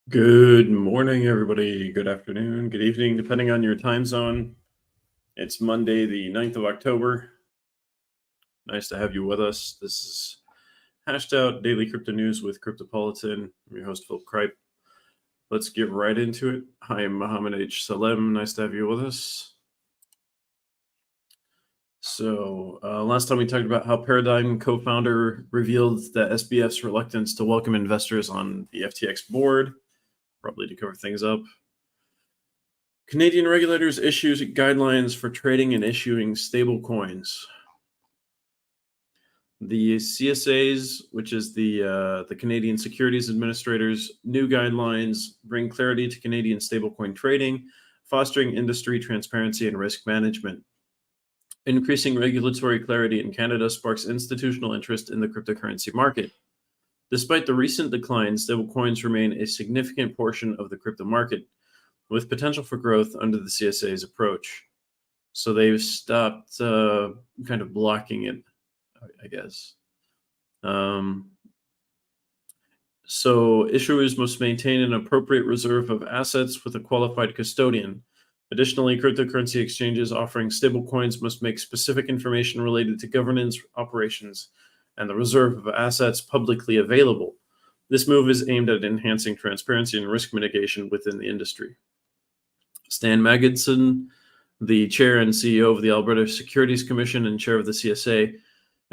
Good morning, everybody. Good afternoon, good evening, depending on your time zone. It's Monday, the 9th of October. Nice to have you with us. This is Hashed Out Daily Crypto News with Cryptopolitan. I'm your host, Philip Kripe. Let's get right into it. Hi, I'm Mohammed H. Salem. Nice to have you with us. So, last time we talked about how Paradigm co founder revealed that SBF's reluctance to welcome investors on the FTX board, probably to cover things up. Canadian regulators issue guidelines for trading and issuing stablecoins. The CSA's, which is the Canadian Securities Administrators' new guidelines, bring clarity to Canadian stablecoin trading, fostering industry transparency and risk management. Increasing regulatory clarity in Canada sparks institutional interest in the cryptocurrency market. Despite the recent decline, stablecoins remain a significant portion of the crypto market, with potential for growth under the CSA's approach. So they've stopped kind of blocking it, I guess. So issuers must maintain an appropriate reserve of assets with a qualified custodian. Additionally, cryptocurrency exchanges offering stablecoins must make specific information related to governance, operations, and the reserve of assets publicly available. This move is aimed at enhancing transparency and risk mitigation within the industry. Stan Magidson, the chair and CEO of the Alberta Securities Commission and chair of the CSA,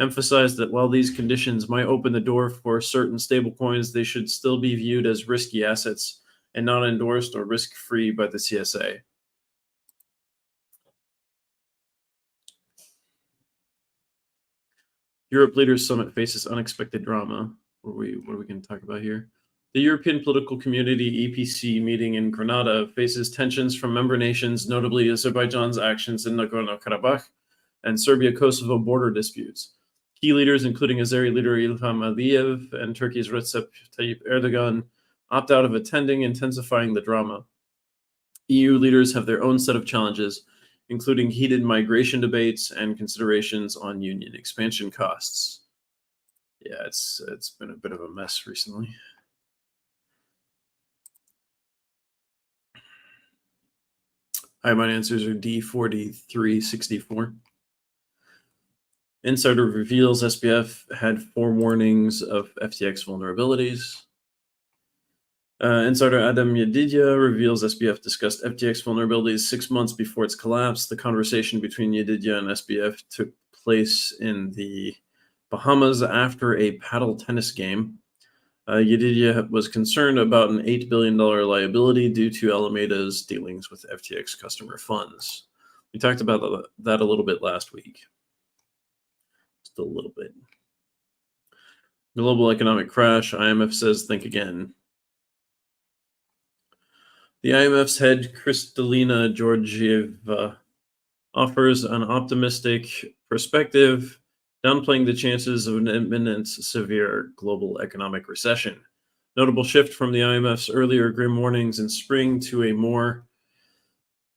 emphasized that while these conditions might open the door for certain stablecoins, they should still be viewed as risky assets and not endorsed or risk-free by the CSA. Europe Leaders Summit faces unexpected drama. What are we going to talk about here? The European Political Community EPC meeting in Grenada faces tensions from member nations, notably Azerbaijan's actions in Nagorno-Karabakh and Serbia-Kosovo border disputes. Key leaders, including Azeri leader Ilham Aliyev and Turkey's Recep Tayyip Erdogan, opt out of attending, intensifying the drama. EU leaders have their own set of challenges, including heated migration debates and considerations on union expansion costs. Yeah, it's been a bit of a mess recently. My answers are D4364. Insider reveals SBF had 4 warnings of FTX vulnerabilities. Insider Adam Yedidia reveals SBF discussed FTX vulnerabilities 6 months before its collapse. The conversation between Yedidia and SBF took place in the Bahamas after a paddle tennis game. Yedidia was concerned about an $8 billion liability due to Alameda's dealings with FTX customer funds. We talked about that a little bit last week. Just a little bit. Global economic crash. IMF says think again. The IMF's head, Kristalina Georgieva, offers an optimistic perspective, downplaying the chances of an imminent severe global economic recession. Notable shift from the IMF's earlier grim warnings in spring to a more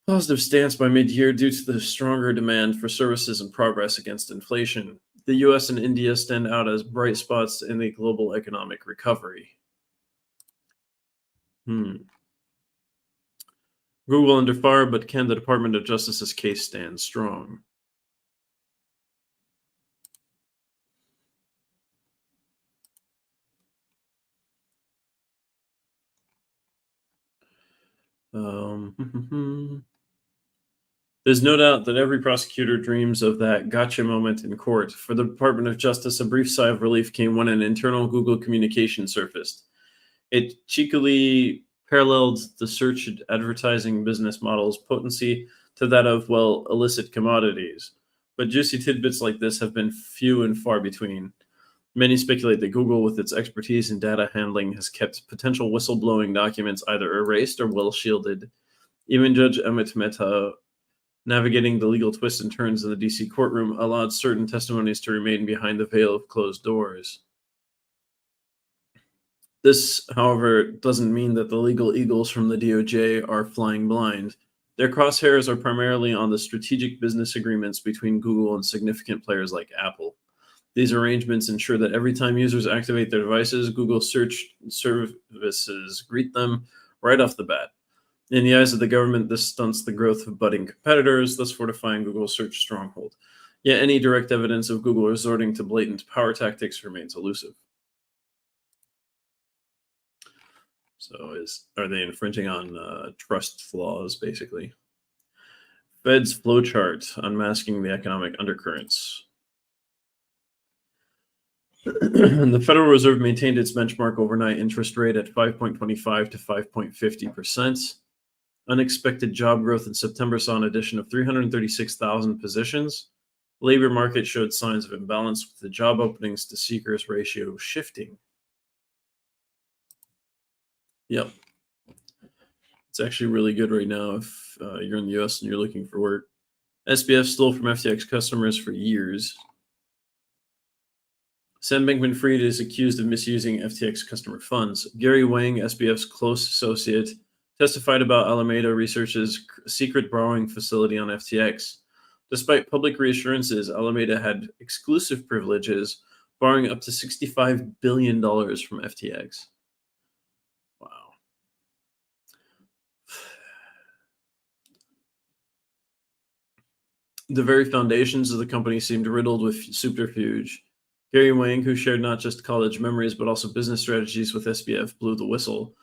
positive stance by mid-year due to the stronger demand for services and progress against inflation. The US and India stand out as bright spots in the global economic recovery. Google under fire, but can the Department of Justice's case stand strong? There's no doubt that every prosecutor dreams of that gotcha moment in court. For the Department of Justice, a brief sigh of relief came when an internal Google communication surfaced. It cheekily paralleled the search advertising business model's potency to that of, well, illicit commodities. But juicy tidbits like this have been few and far between. Many speculate that Google, with its expertise in data handling, has kept potential whistleblowing documents either erased or well shielded. Even Judge Amit Mehta, navigating the legal twists and turns in the DC courtroom, allowed certain testimonies to remain behind the veil of closed doors. This, however, doesn't mean that the legal eagles from the DOJ are flying blind. Their crosshairs are primarily on the strategic business agreements between Google and significant players like Apple. These arrangements ensure that every time users activate their devices, Google search services greet them right off the bat. In the eyes of the government, this stunts the growth of budding competitors, thus fortifying Google's search stronghold. Yet any direct evidence of Google resorting to blatant power tactics remains elusive. So, are they infringing on trust flaws, basically? Fed's flowchart unmasking the economic undercurrents. The Federal Reserve maintained its benchmark overnight interest rate at 5.25 to 5.50%. Unexpected job growth in September saw an addition of 336,000 positions. Labor market showed signs of imbalance with the job openings to seekers ratio shifting. Yep. It's actually really good right now if you're in the US and you're looking for work. SBF stole from FTX customers for years. Sam Bankman-Fried is accused of misusing FTX customer funds. Gary Wang, SBF's close associate, testified about Alameda Research's secret borrowing facility on FTX. Despite public reassurances, Alameda had exclusive privileges, borrowing up to $65 billion from FTX. Wow. The very foundations of the company seemed riddled with subterfuge. Gary Wang, who shared not just college memories but also business strategies with SBF, blew the whistle.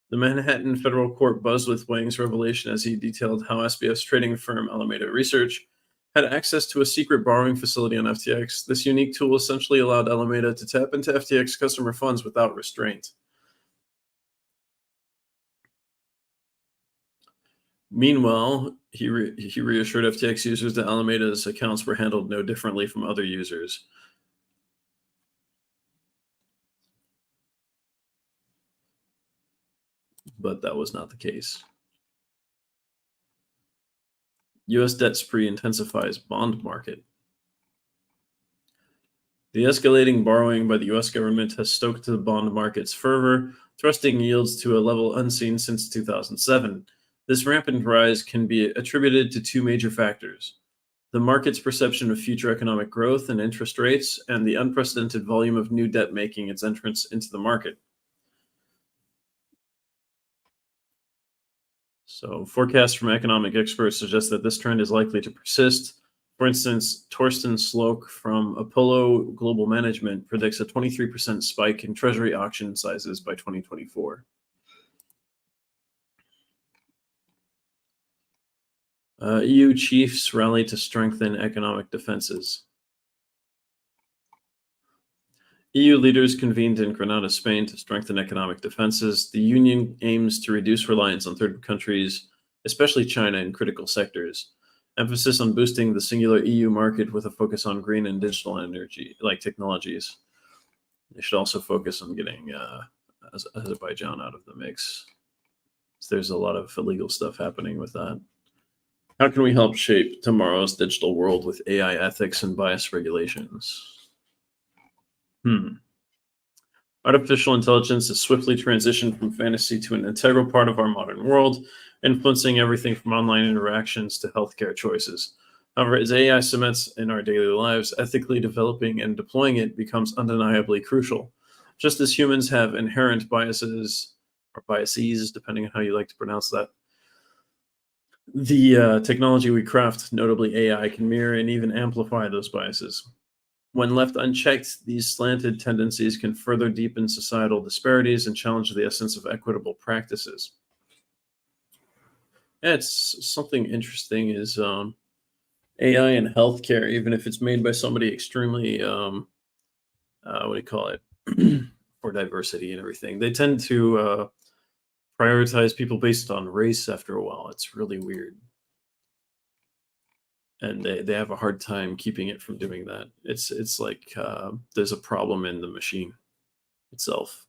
The Manhattan federal court buzzed with Wang's revelation as he detailed how SBF's trading firm Alameda Research had access to a secret borrowing facility on FTX. This unique tool essentially allowed Alameda to tap into FTX customer funds without restraint. Meanwhile, he reassured FTX users that Alameda's accounts were handled no differently from other users. But that was not the case. U.S. debt spree intensifies bond market. The escalating borrowing by the U.S. government has stoked the bond market's fervor, thrusting yields to a level unseen since 2007. This rampant rise can be attributed to two major factors: the market's perception of future economic growth and interest rates, and the unprecedented volume of new debt making its entrance into the market. So forecasts from economic experts suggest that this trend is likely to persist. For instance, Torsten Sloak from Apollo Global Management predicts a 23% spike in treasury auction sizes by 2024. EU chiefs rally to strengthen economic defenses. EU leaders convened in Granada, Spain to strengthen economic defenses. The Union aims to reduce reliance on third countries, especially China, in critical sectors. Emphasis on boosting the singular EU market with a focus on green and digital energy, like technologies. They should also focus on getting Azerbaijan out of the mix. So there's a lot of illegal stuff happening with that. How can we help shape tomorrow's digital world with AI ethics and bias regulations? Artificial intelligence has swiftly transitioned from fantasy to an integral part of our modern world, influencing everything from online interactions to healthcare choices. However, as AI cements in our daily lives, ethically developing and deploying it becomes undeniably crucial. Just as humans have inherent biases, or biases, depending on how you like to pronounce that, the technology we craft, notably AI, can mirror and even amplify those biases. When left unchecked, these slanted tendencies can further deepen societal disparities and challenge the essence of equitable practices. Yeah, it's something interesting is AI in healthcare, even if it's made by somebody extremely, what do you call it, for diversity and everything, they tend to prioritize people based on race after a while. It's really weird. And they have a hard time keeping it from doing that. It's like there's a problem in the machine itself.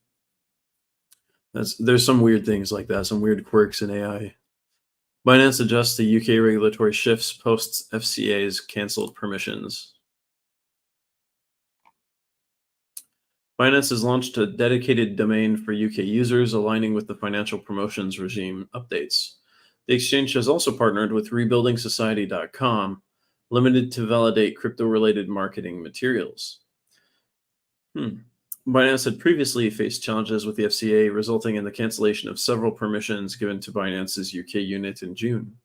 There's some weird things like that, some weird quirks in AI. Binance adjusts to UK regulatory shifts post FCA's canceled permissions. Binance has launched a dedicated domain for UK users, aligning with the financial promotions regime updates. The exchange has also partnered with rebuildingsociety.com, limited to validate crypto-related marketing materials. Hmm. Binance had previously faced challenges with the FCA, resulting in the cancellation of several permissions given to Binance's UK unit in June.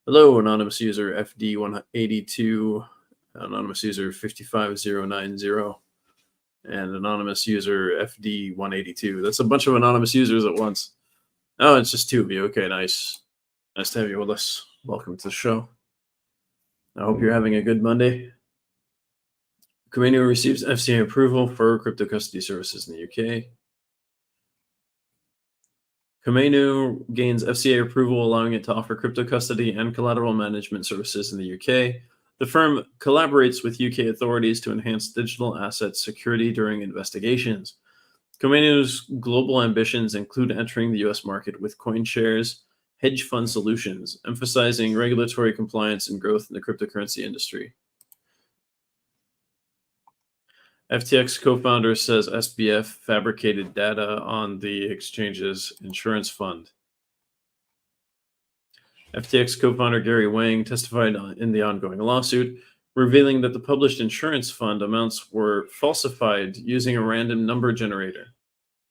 Hello, anonymous user FD182, anonymous user 55090, and anonymous user FD182. That's a bunch of anonymous users at once. Oh, it's just two of you. Okay, nice. Nice to have you with us. Welcome to the show. I hope you're having a good Monday. Comeno receives FCA approval for crypto custody services in the UK. Comeno gains FCA approval, allowing it to offer crypto custody and collateral management services in the UK. The firm collaborates with UK authorities to enhance digital asset security during investigations. Comeno's global ambitions include entering the US market with CoinShares hedge fund solutions, emphasizing regulatory compliance and growth in the cryptocurrency industry. FTX co-founder says SBF fabricated data on the exchange's insurance fund. FTX co-founder Gary Wang testified in the ongoing lawsuit, revealing that the published insurance fund amounts were falsified using a random number generator.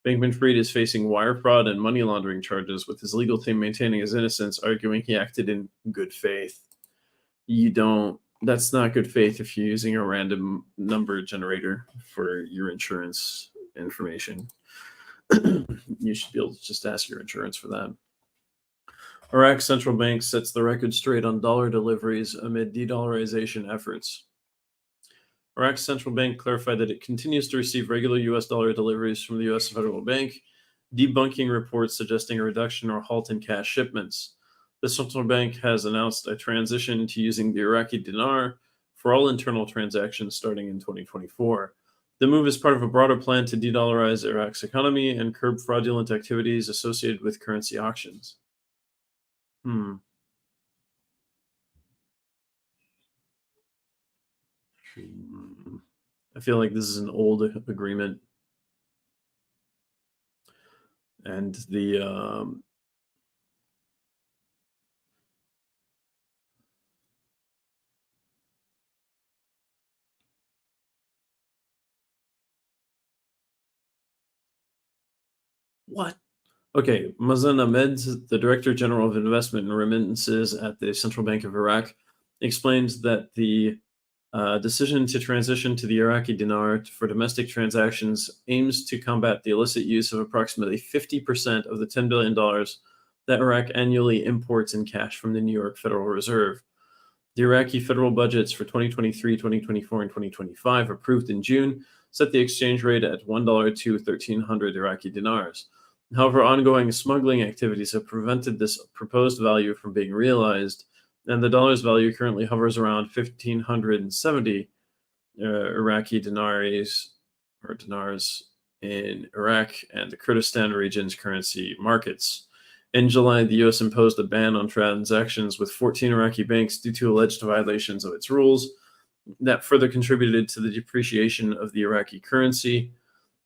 Bankman-Fried is facing wire fraud and money laundering charges, with his legal team maintaining his innocence, arguing he acted in good faith. That's not good faith if you're using a random number generator for your insurance information. You should be able to just ask your insurance for that. Iraq's central bank sets the record straight on dollar deliveries amid de-dollarization efforts. Iraq's central bank clarified that it continues to receive regular US dollar deliveries from the US Federal Bank, debunking reports suggesting a reduction or halt in cash shipments. The central bank has announced a transition to using the Iraqi dinar for all internal transactions starting in 2024. The move is part of a broader plan to de-dollarize Iraq's economy and curb fraudulent activities associated with currency auctions. I feel like this is an old agreement. And what? Okay, Mazen Ahmed, the Director General of Investment and Remittances at the Central Bank of Iraq, explains that the decision to transition to the Iraqi dinar for domestic transactions aims to combat the illicit use of approximately 50% of the $10 billion that Iraq annually imports in cash from the New York Federal Reserve. The Iraqi federal budgets for 2023, 2024, and 2025, approved in June, set the exchange rate at $1 to 1,300 Iraqi dinars. However, ongoing smuggling activities have prevented this proposed value from being realized, and the dollar's value currently hovers around 1,570 Iraqi dinars in Iraq and the Kurdistan region's currency markets. In July, the U.S. imposed a ban on transactions with 14 Iraqi banks due to alleged violations of its rules that further contributed to the depreciation of the Iraqi currency.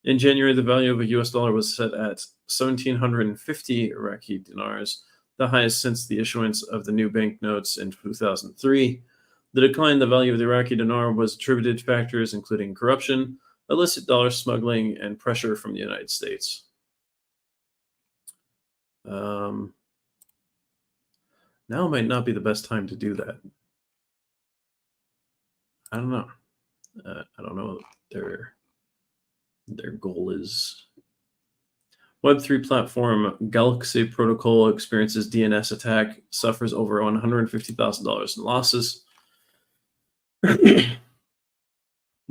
In January, the value of a US dollar was set at 1,750 Iraqi dinars, the highest since the issuance of the new banknotes in 2003. The decline in the value of the Iraqi dinar was attributed to factors including corruption, illicit dollar smuggling, and pressure from the United States. Now might not be the best time to do that. I don't know. I don't know what their goal is. Web3 platform Galaxy Protocol experiences DNS attack, suffers over $150,000 in losses.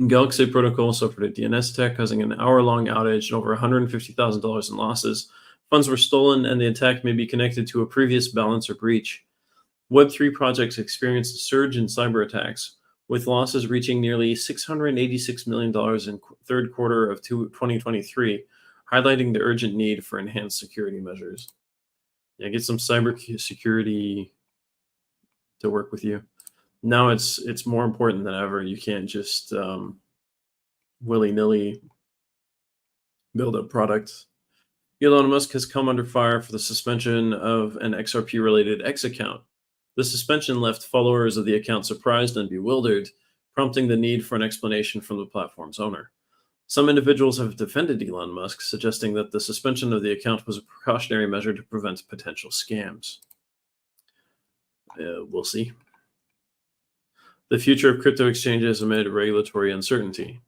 Galaxy Protocol suffered a DNS attack, causing an hour-long outage and over $150,000 in losses. Funds were stolen, and the attack may be connected to a previous balance or breach. Web3 projects experienced a surge in cyber attacks, with losses reaching nearly $686 million in third quarter of 2023, highlighting the urgent need for enhanced security measures. Yeah, get some cyber security to work with you. Now it's more important than ever. You can't just willy-nilly build a product. Elon Musk has come under fire for the suspension of an XRP-related X account. The suspension left followers of the account surprised and bewildered, prompting the need for an explanation from the platform's owner. Some individuals have defended Elon Musk, suggesting that the suspension of the account was a precautionary measure to prevent potential scams. We'll see. The future of crypto exchanges amid regulatory uncertainty.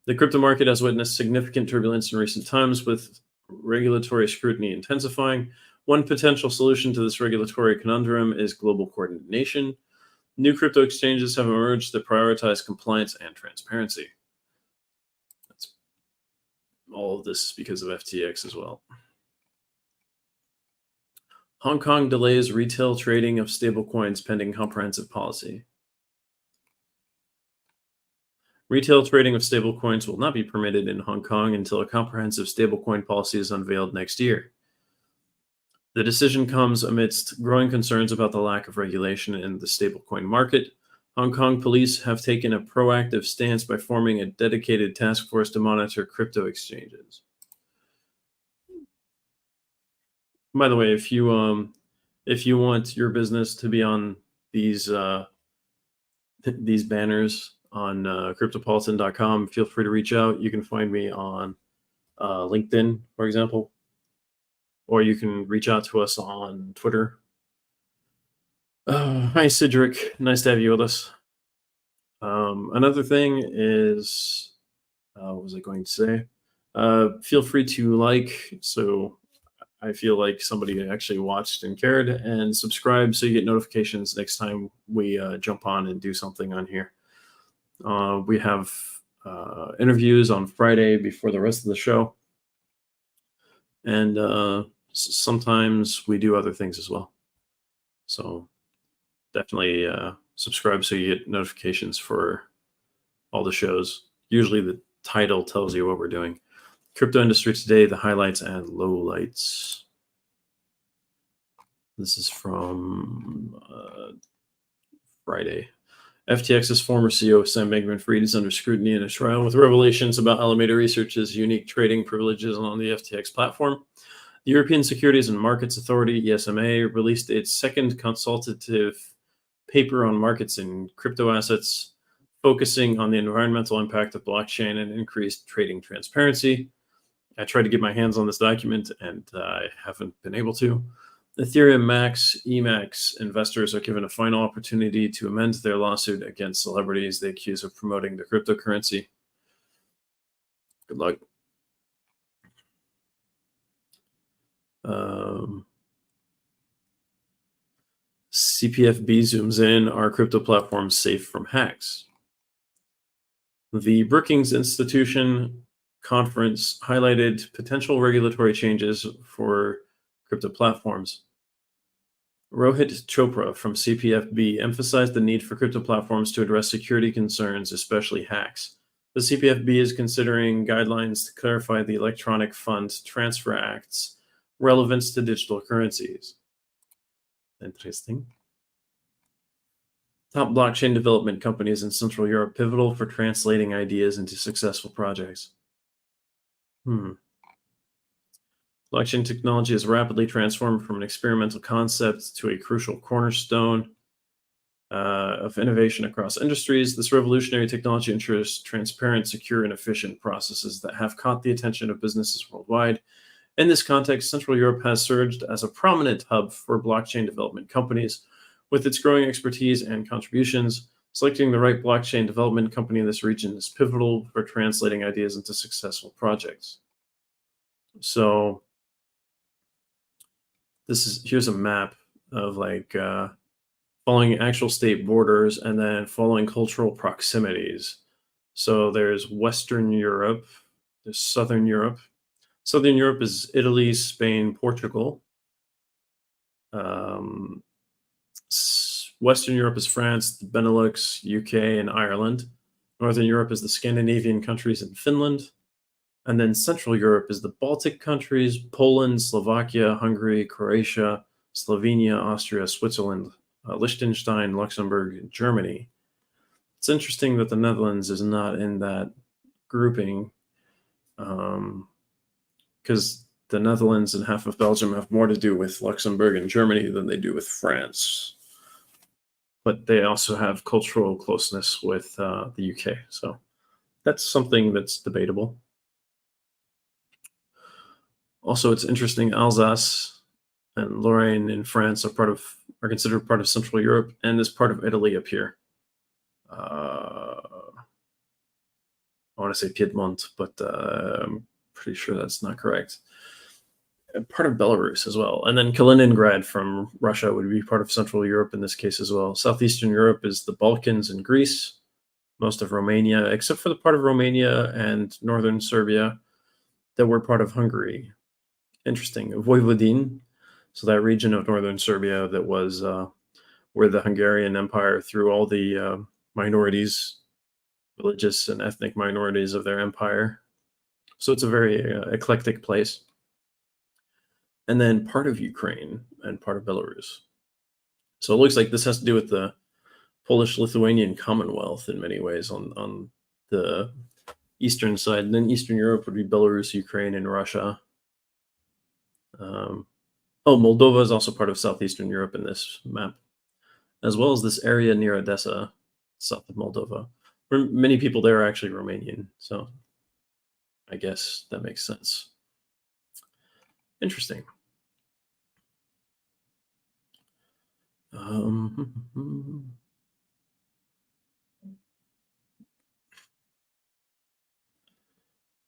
The crypto market has witnessed significant turbulence in recent times, with regulatory scrutiny intensifying. One potential solution to this regulatory conundrum is global coordination. New crypto exchanges have emerged that prioritize compliance and transparency. That's all of this because of FTX as well. Hong Kong delays retail trading of stablecoins pending comprehensive policy. Retail trading of stablecoins will not be permitted in Hong Kong until a comprehensive stablecoin policy is unveiled next year. The decision comes amidst growing concerns about the lack of regulation in the stablecoin market. Hong Kong police have taken a proactive stance by forming a dedicated task force to monitor crypto exchanges. By the way, if you want your business to be on these banners on cryptopolitan.com, feel free to reach out. You can find me on LinkedIn, for example, or you can reach out to us on Twitter. Hi, Cedric. Nice to have you with us. Another thing is, what was I going to say? Feel free to like, so I feel like somebody actually watched and cared, and subscribe so you get notifications next time we jump on and do something on here. We have interviews on Friday before the rest of the show, and sometimes we do other things as well. So definitely subscribe so you get notifications for all the shows. Usually the title tells you what we're doing. Crypto industry today, the highlights and lowlights. This is from Friday. FTX's former CEO, Sam Bankman-Fried, is under scrutiny in a trial with revelations about Alameda Research's unique trading privileges on the FTX platform. The European Securities and Markets Authority, ESMA, released its second consultative paper on markets and crypto assets, focusing on the environmental impact of blockchain and increased trading transparency. I tried to get my hands on this document, and I haven't been able to. Ethereum Max, Emax investors are given a final opportunity to amend their lawsuit against celebrities they accuse of promoting the cryptocurrency. Good luck. CPFB zooms in, are crypto platforms safe from hacks? The Brookings Institution conference highlighted potential regulatory changes for crypto platforms. Rohit Chopra from CPFB emphasized the need for crypto platforms to address security concerns, especially hacks. The CPFB is considering guidelines to clarify the Electronic Fund Transfer Act's relevance to digital currencies. Interesting. Top blockchain development companies in Central Europe pivotal for translating ideas into successful projects. Blockchain technology has rapidly transformed from an experimental concept to a crucial cornerstone of innovation across industries. This revolutionary technology ensures transparent, secure, and efficient processes that have caught the attention of businesses worldwide. In this context, Central Europe has surged as a prominent hub for blockchain development companies. With its growing expertise and contributions, selecting the right blockchain development company in this region is pivotal for translating ideas into successful projects. So here's a map of following actual state borders and then following cultural proximities. So there's Western Europe, there's Southern Europe. Southern Europe is Italy, Spain, Portugal. Western Europe is France, the Benelux, UK, and Ireland. Northern Europe is the Scandinavian countries and Finland. And then Central Europe is the Baltic countries, Poland, Slovakia, Hungary, Croatia, Slovenia, Austria, Switzerland, Liechtenstein, Luxembourg, and Germany. It's interesting that the Netherlands is not in that grouping, because the Netherlands and half of Belgium have more to do with Luxembourg and Germany than they do with France. But they also have cultural closeness with the UK. So That's something that's debatable. Also, it's interesting. Alsace and Lorraine in France are considered part of Central Europe and is part of Italy up here. Uh, I want to say Piedmont, but I'm pretty sure that's not correct. Part of Belarus as well. And then Kaliningrad from Russia would be part of Central Europe in this case as well. Southeastern Europe is the Balkans and Greece, most of Romania, except for the part of Romania and northern Serbia that were part of Hungary. Interesting. Vojvodine, so that region of northern Serbia that was where the Hungarian Empire threw all the minorities, religious and ethnic minorities of their empire. So it's a very eclectic place. And then part of Ukraine and part of Belarus. So it looks like this has to do with the Polish-Lithuanian Commonwealth in many ways on the eastern side. And then Eastern Europe would be Belarus, Ukraine, and Russia. Moldova is also part of Southeastern Europe in this map, as well as this area near Odessa, south of Moldova. Many people there are actually Romanian, so I guess that makes sense. Interesting.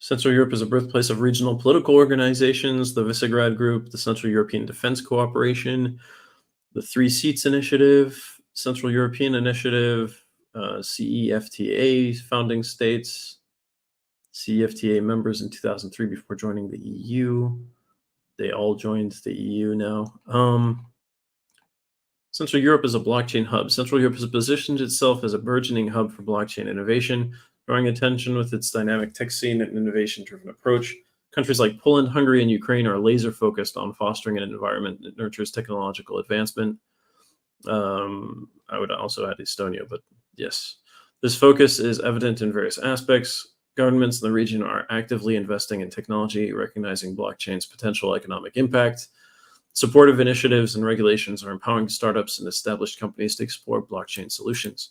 Central Europe is a birthplace of regional political organizations, the Visegrad Group, the Central European Defense Cooperation, the Three Seats Initiative, Central European Initiative, CEFTA founding states, CEFTA members in 2003 before joining the EU. They all joined the EU now. Central Europe is a blockchain hub. Central Europe has positioned itself as a burgeoning hub for blockchain innovation, drawing attention with its dynamic tech scene and innovation-driven approach. Countries like Poland, Hungary, and Ukraine are laser-focused on fostering an environment that nurtures technological advancement. I would also add Estonia, but yes. This focus is evident in various aspects. Governments in the region are actively investing in technology, recognizing blockchain's potential economic impact. Supportive initiatives and regulations are empowering startups and established companies to explore blockchain solutions.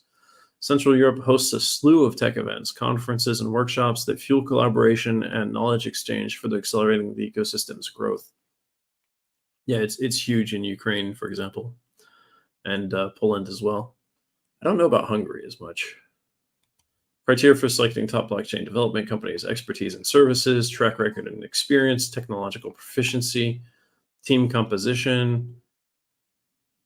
Central Europe hosts a slew of tech events, conferences, and workshops that fuel collaboration and knowledge exchange for accelerating the ecosystem's growth. Yeah, it's huge in Ukraine, for example, and Poland as well. I don't know about Hungary as much. Criteria for selecting top blockchain development companies: expertise and services, track record and experience, technological proficiency, team composition.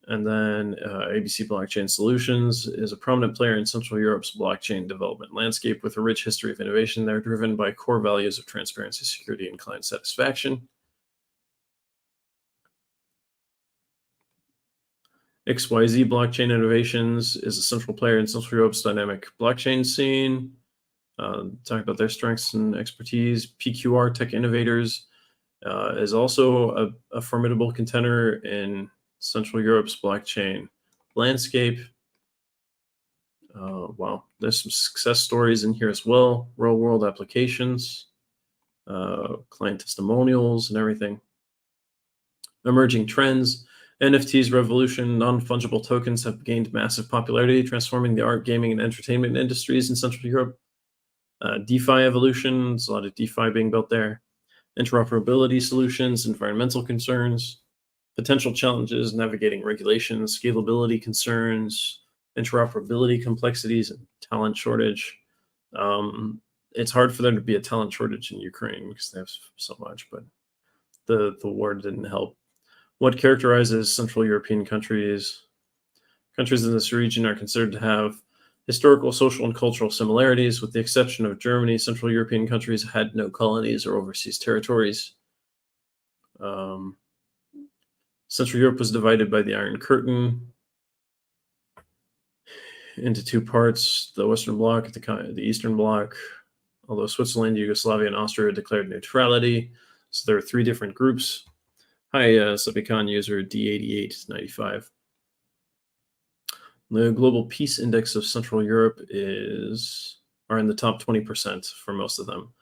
And then ABC Blockchain Solutions is a prominent player in Central Europe's blockchain development landscape with a rich history of innovation. They're driven by core values of transparency, security, and client satisfaction. XYZ Blockchain Innovations is a central player in Central Europe's dynamic blockchain scene. Talk about their strengths and expertise. PQR Tech Innovators is also a formidable contender in Central Europe's blockchain landscape. Wow, there's some success stories in here as well. Real-world applications, client testimonials, and everything. Emerging trends. NFTs revolution, non-fungible tokens have gained massive popularity, transforming the art, gaming, and entertainment industries in Central Europe. DeFi evolution, there's a lot of DeFi being built there. Interoperability solutions, environmental concerns, potential challenges, navigating regulations, scalability concerns, interoperability complexities, and talent shortage. It's hard for there to be a talent shortage in Ukraine because they have so much, but the war didn't help. What characterizes Central European countries? Countries in this region are considered to have historical, social, and cultural similarities. With the exception of Germany, Central European countries had no colonies or overseas territories. Central Europe was divided by the Iron Curtain into two parts, the Western Bloc, the Eastern Bloc, although Switzerland, Yugoslavia, and Austria declared neutrality. So there are three different groups. Hi, Subicon user D8895. The Global Peace Index of Central Europe are in the top 20% for most of them.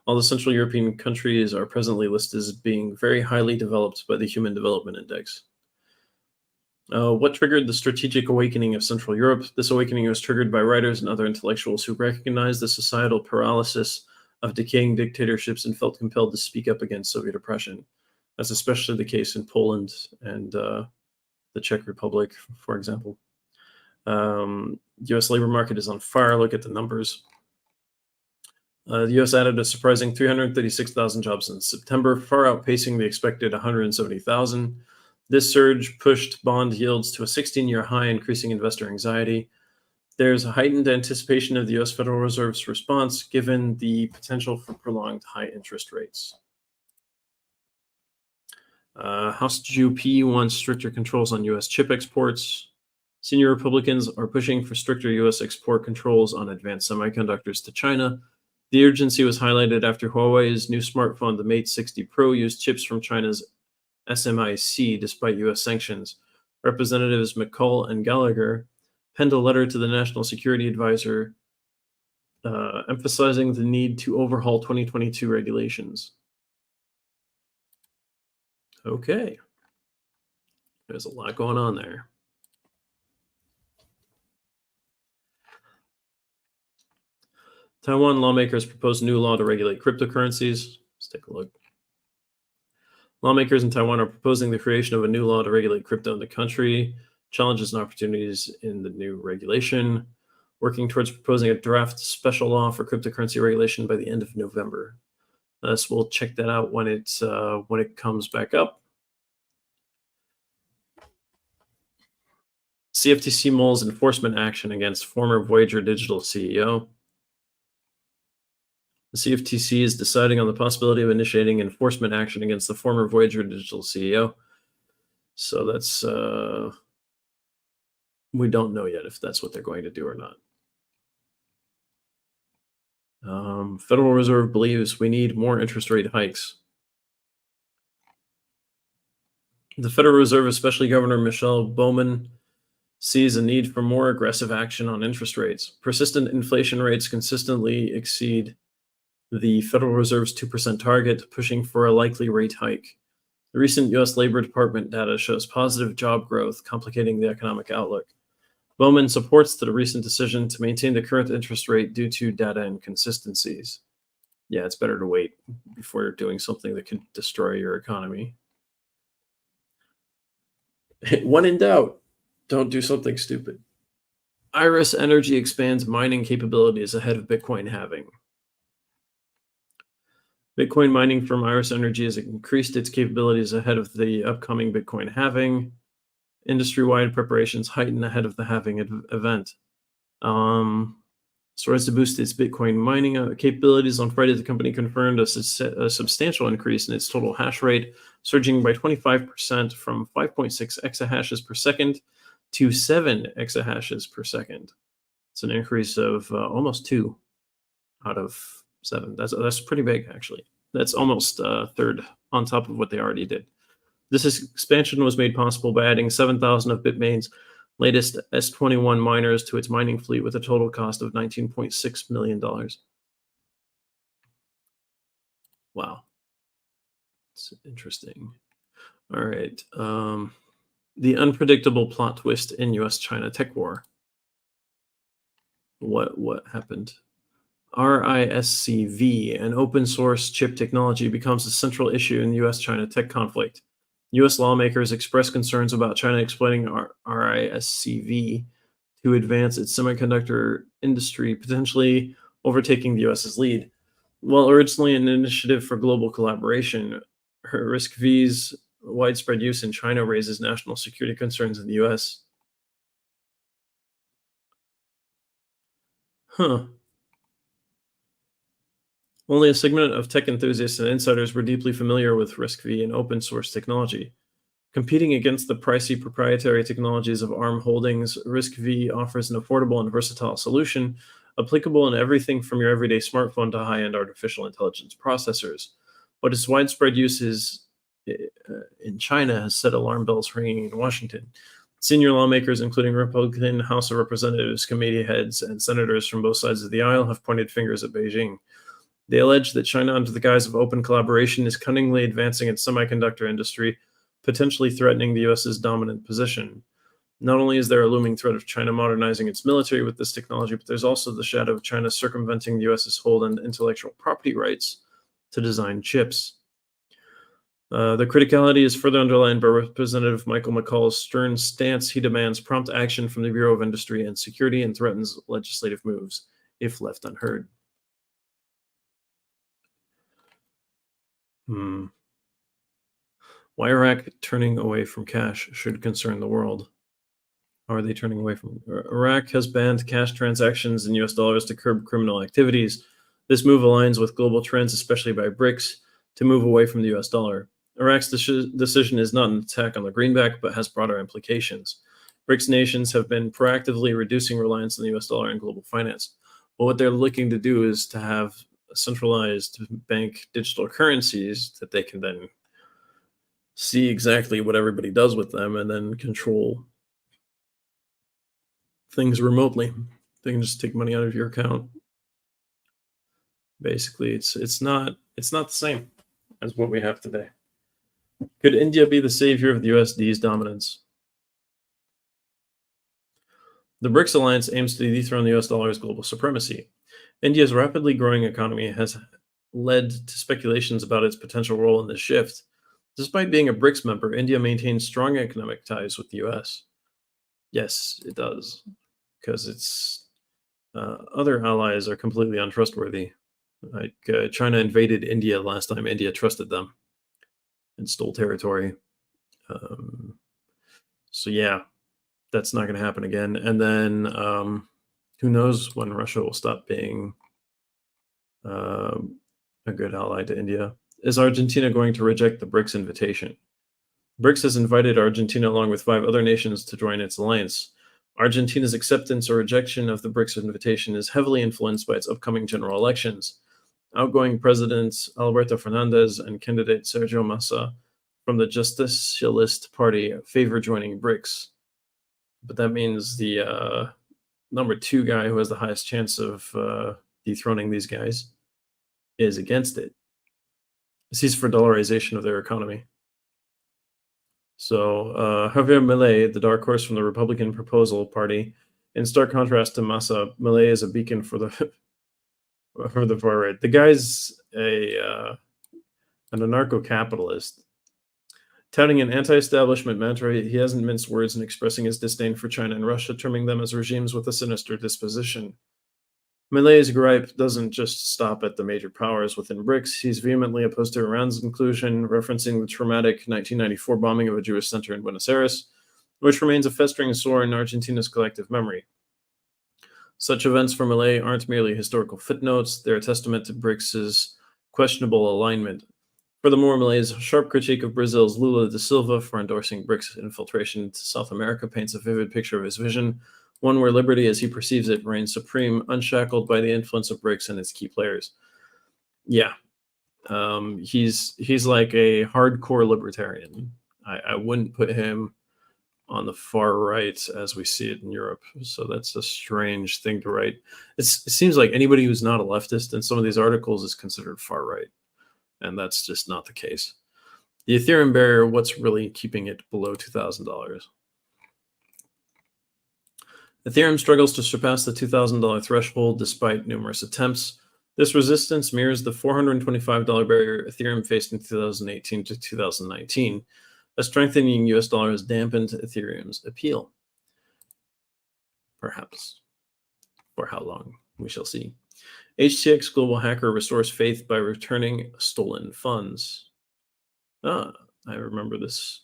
All the Central European countries are presently listed as being very highly developed by the Human Development Index. What triggered the strategic awakening of Central Europe? This awakening was triggered by writers and other intellectuals who recognized the societal paralysis of decaying dictatorships and felt compelled to speak up against Soviet oppression. That's especially the case in Poland and the Czech Republic, for example. U.S. labor market is on fire. Look at the numbers. The U.S. added a surprising 336,000 jobs in September, far outpacing the expected 170,000. This surge pushed bond yields to a 16-year high, increasing investor anxiety. There's a heightened anticipation of the U.S. Federal Reserve's response, given the potential for prolonged high interest rates. House GOP wants stricter controls on U.S. chip exports. Senior Republicans are pushing for stricter U.S. export controls on advanced semiconductors to China. The urgency was highlighted after Huawei's new smartphone, the Mate 60 Pro, used chips from China's SMIC despite U.S. sanctions. Representatives McCall and Gallagher penned a letter to the National Security Advisor emphasizing the need to overhaul 2022 regulations. Okay. There's a lot going on there. Taiwan lawmakers propose new law to regulate cryptocurrencies. Let's take a look. Lawmakers in Taiwan are proposing the creation of a new law to regulate crypto in the country. Challenges and opportunities in the new regulation. Working towards proposing a draft special law for cryptocurrency regulation by the end of November. So we'll check that out when it comes back up. CFTC mulls enforcement action against former Voyager Digital CEO. The CFTC is deciding on the possibility of initiating enforcement action against the former Voyager Digital CEO. So that's, we don't know yet if that's what they're going to do or not. Federal Reserve believes we need more interest rate hikes. The Federal Reserve, especially Governor Michelle Bowman, sees a need for more aggressive action on interest rates. Persistent inflation rates consistently exceed the Federal Reserve's 2% target, pushing for a likely rate hike. The recent U.S. Labor Department data shows positive job growth, complicating the economic outlook. Bowman supports the recent decision to maintain the current interest rate due to data inconsistencies. Yeah, it's better to wait before you're doing something that could destroy your economy. When in doubt, don't do something stupid. Iris Energy expands mining capabilities ahead of Bitcoin halving. Bitcoin mining firm Iris Energy has increased its capabilities ahead of the upcoming Bitcoin halving. Industry-wide preparations heighten ahead of the halving event. So as to boost its Bitcoin mining capabilities, on Friday, the company confirmed a substantial increase in its total hash rate, surging by 25% from 5.6 exahashes per second to 7 exahashes per second. It's an increase of almost 2 out of 7. That's pretty big, actually. That's almost a third on top of what they already did. This expansion was made possible by adding 7,000 of Bitmain's latest S21 miners to its mining fleet with a total cost of $19.6 million. Wow. It's interesting. All right. The unpredictable plot twist in U.S.-China tech war. What happened? RISC-V, an open source chip technology, becomes a central issue in the U.S.-China tech conflict. U.S. lawmakers express concerns about China exploiting RISC-V to advance its semiconductor industry, potentially overtaking the U.S.'s lead. While originally an initiative for global collaboration, RISC-V's widespread use in China raises national security concerns in the U.S. Only a segment of tech enthusiasts and insiders were deeply familiar with RISC-V and open source technology. Competing against the pricey proprietary technologies of ARM Holdings, RISC-V offers an affordable and versatile solution, applicable in everything from your everyday smartphone to high-end artificial intelligence processors. But its widespread use in China has set alarm bells ringing in Washington. Senior lawmakers, including Republican House of Representatives committee heads and senators from both sides of the aisle, have pointed fingers at Beijing. They allege that China, under the guise of open collaboration, is cunningly advancing its semiconductor industry, potentially threatening the U.S.'s dominant position. Not only is there a looming threat of China modernizing its military with this technology, but there's also the shadow of China circumventing the US's hold on intellectual property rights to design chips. The criticality is further underlined by Representative Michael McCall's stern stance. He demands prompt action from the Bureau of Industry and Security and threatens legislative moves if left unheard. Why Iraq turning away from cash should concern the world. How are they turning away from Iraq has banned cash transactions in US dollars to curb criminal activities. This move aligns with global trends, especially by BRICS, to move away from the US dollar. Iraq's decision is not an attack on the greenback, but has broader implications. BRICS nations have been proactively reducing reliance on the US dollar in global finance. But what they're looking to do is to have centralized bank digital currencies that they can then see exactly what everybody does with them and then control things remotely. They can just take money out of your account. Basically, it's not the same as what we have today. Could India be the savior of the USD's dominance? The BRICS alliance aims to dethrone the US dollar's global supremacy. India's rapidly growing economy has led to speculations about its potential role in this shift. Despite being a BRICS member, India maintains strong economic ties with the US. Yes, it does, because its other allies are completely untrustworthy. Like China invaded India last time India trusted them and stole territory. So yeah, that's not going to happen again. And then who knows when Russia will stop being a good ally to India. Is Argentina going to reject the BRICS invitation? BRICS has invited Argentina along with 5 other nations to join its alliance. Argentina's acceptance or rejection of the BRICS invitation is heavily influenced by its upcoming general elections. Outgoing President Alberto Fernandez and candidate Sergio Massa from the Justicialist Party favor joining BRICS. But that means the number 2 guy who has the highest chance of dethroning these guys is against it. He's for dollarization of their economy. So Javier Milei, the dark horse from the Republican Proposal Party, in stark contrast to Massa, Milei is a beacon for the far right. The guy's an anarcho-capitalist. Touting an anti-establishment mantra, he hasn't minced words in expressing his disdain for China and Russia, terming them as regimes with a sinister disposition. Milei's gripe doesn't just stop at the major powers within BRICS. He's vehemently opposed to Iran's inclusion, referencing the traumatic 1994 bombing of a Jewish center in Buenos Aires, which remains a festering sore in Argentina's collective memory. Such events for Milei aren't merely historical footnotes, they're a testament to BRICS's questionable alignment. Furthermore, Milei's sharp critique of Brazil's Lula da Silva for endorsing BRICS infiltration into South America paints a vivid picture of his vision, one where liberty, as he perceives it, reigns supreme, unshackled by the influence of BRICS and its key players. Yeah, he's like a hardcore libertarian. I wouldn't put him on the far right as we see it in Europe. So that's a strange thing to write. It seems like anybody who's not a leftist in some of these articles is considered far right, and that's just not the case. The Ethereum barrier, what's really keeping it below $2,000? Ethereum struggles to surpass the $2,000 threshold despite numerous attempts. This resistance mirrors the $425 barrier Ethereum faced in 2018 to 2019. A strengthening US dollar has dampened Ethereum's appeal. Perhaps. For how long? We shall see. HTX global hacker restores faith by returning stolen funds. I remember this.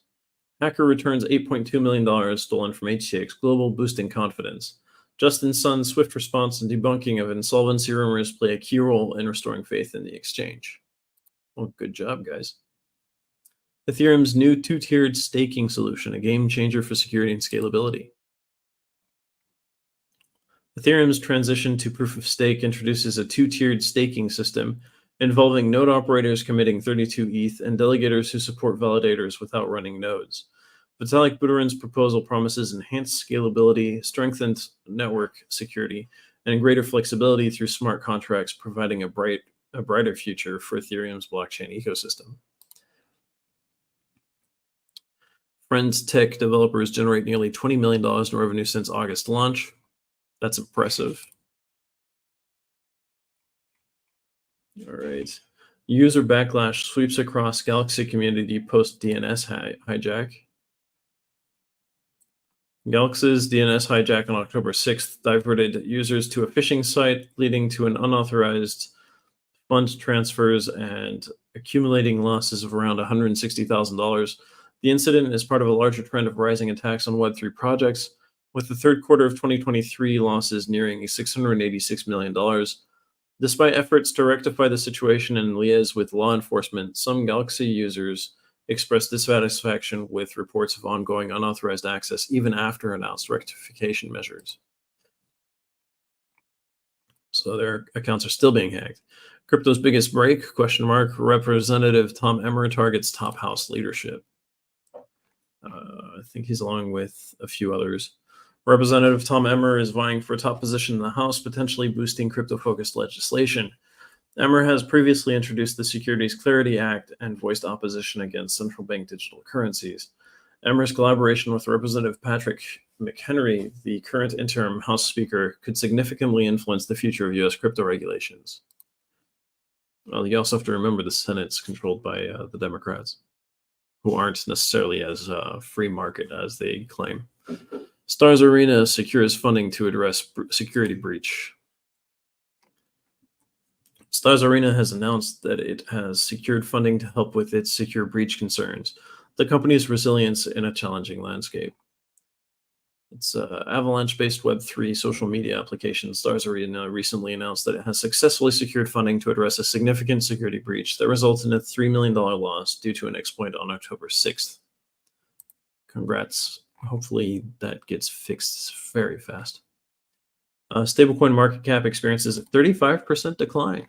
Hacker returns $8.2 million stolen from HTX Global, boosting confidence. Justin Sun's swift response and debunking of insolvency rumors play a key role in restoring faith in the exchange. Well, good job, guys. Ethereum's new 2-tiered staking solution, a game changer for security and scalability. Ethereum's transition to proof of stake introduces a 2-tiered staking system involving node operators committing 32 ETH and delegators who support validators without running nodes. Vitalik Buterin's proposal promises enhanced scalability, strengthened network security, and greater flexibility through smart contracts, providing a brighter future for Ethereum's blockchain ecosystem. Friends Tech developers generate nearly $20 million in revenue since August launch. That's impressive. All right. User backlash sweeps across Galaxy community post DNS hijack. Galaxy's DNS hijack on October 6th diverted users to a phishing site, leading to an unauthorized fund transfers and accumulating losses of around $160,000. The incident is part of a larger trend of rising attacks on Web3 projects, with the third quarter of 2023 losses nearing $686 million. Despite efforts to rectify the situation and liaise with law enforcement, some Galaxy users expressed dissatisfaction with reports of ongoing unauthorized access even after announced rectification measures. So their accounts are still being hacked. Crypto's biggest break, ? Representative Tom Emmer targets top house leadership. I think he's along with a few others. Representative Tom Emmer is vying for a top position in the House, potentially boosting crypto-focused legislation. Emmer has previously introduced the Securities Clarity Act and voiced opposition against central bank digital currencies. Emmer's collaboration with Representative Patrick McHenry, the current interim House Speaker, could significantly influence the future of U.S. crypto regulations. Well, you also have to remember the Senate's controlled by the Democrats, who aren't necessarily as free market as they claim. Stars Arena secures funding to address security breach. Stars Arena has announced that it has secured funding to help with its secure breach concerns, the company's resilience in a challenging landscape. It's Avalanche-based Web3 social media application. Stars Arena recently announced that it has successfully secured funding to address a significant security breach that resulted in a $3 million loss due to an exploit on October 6th. Congrats. Hopefully that gets fixed very fast. Stablecoin market cap experiences a 35% decline.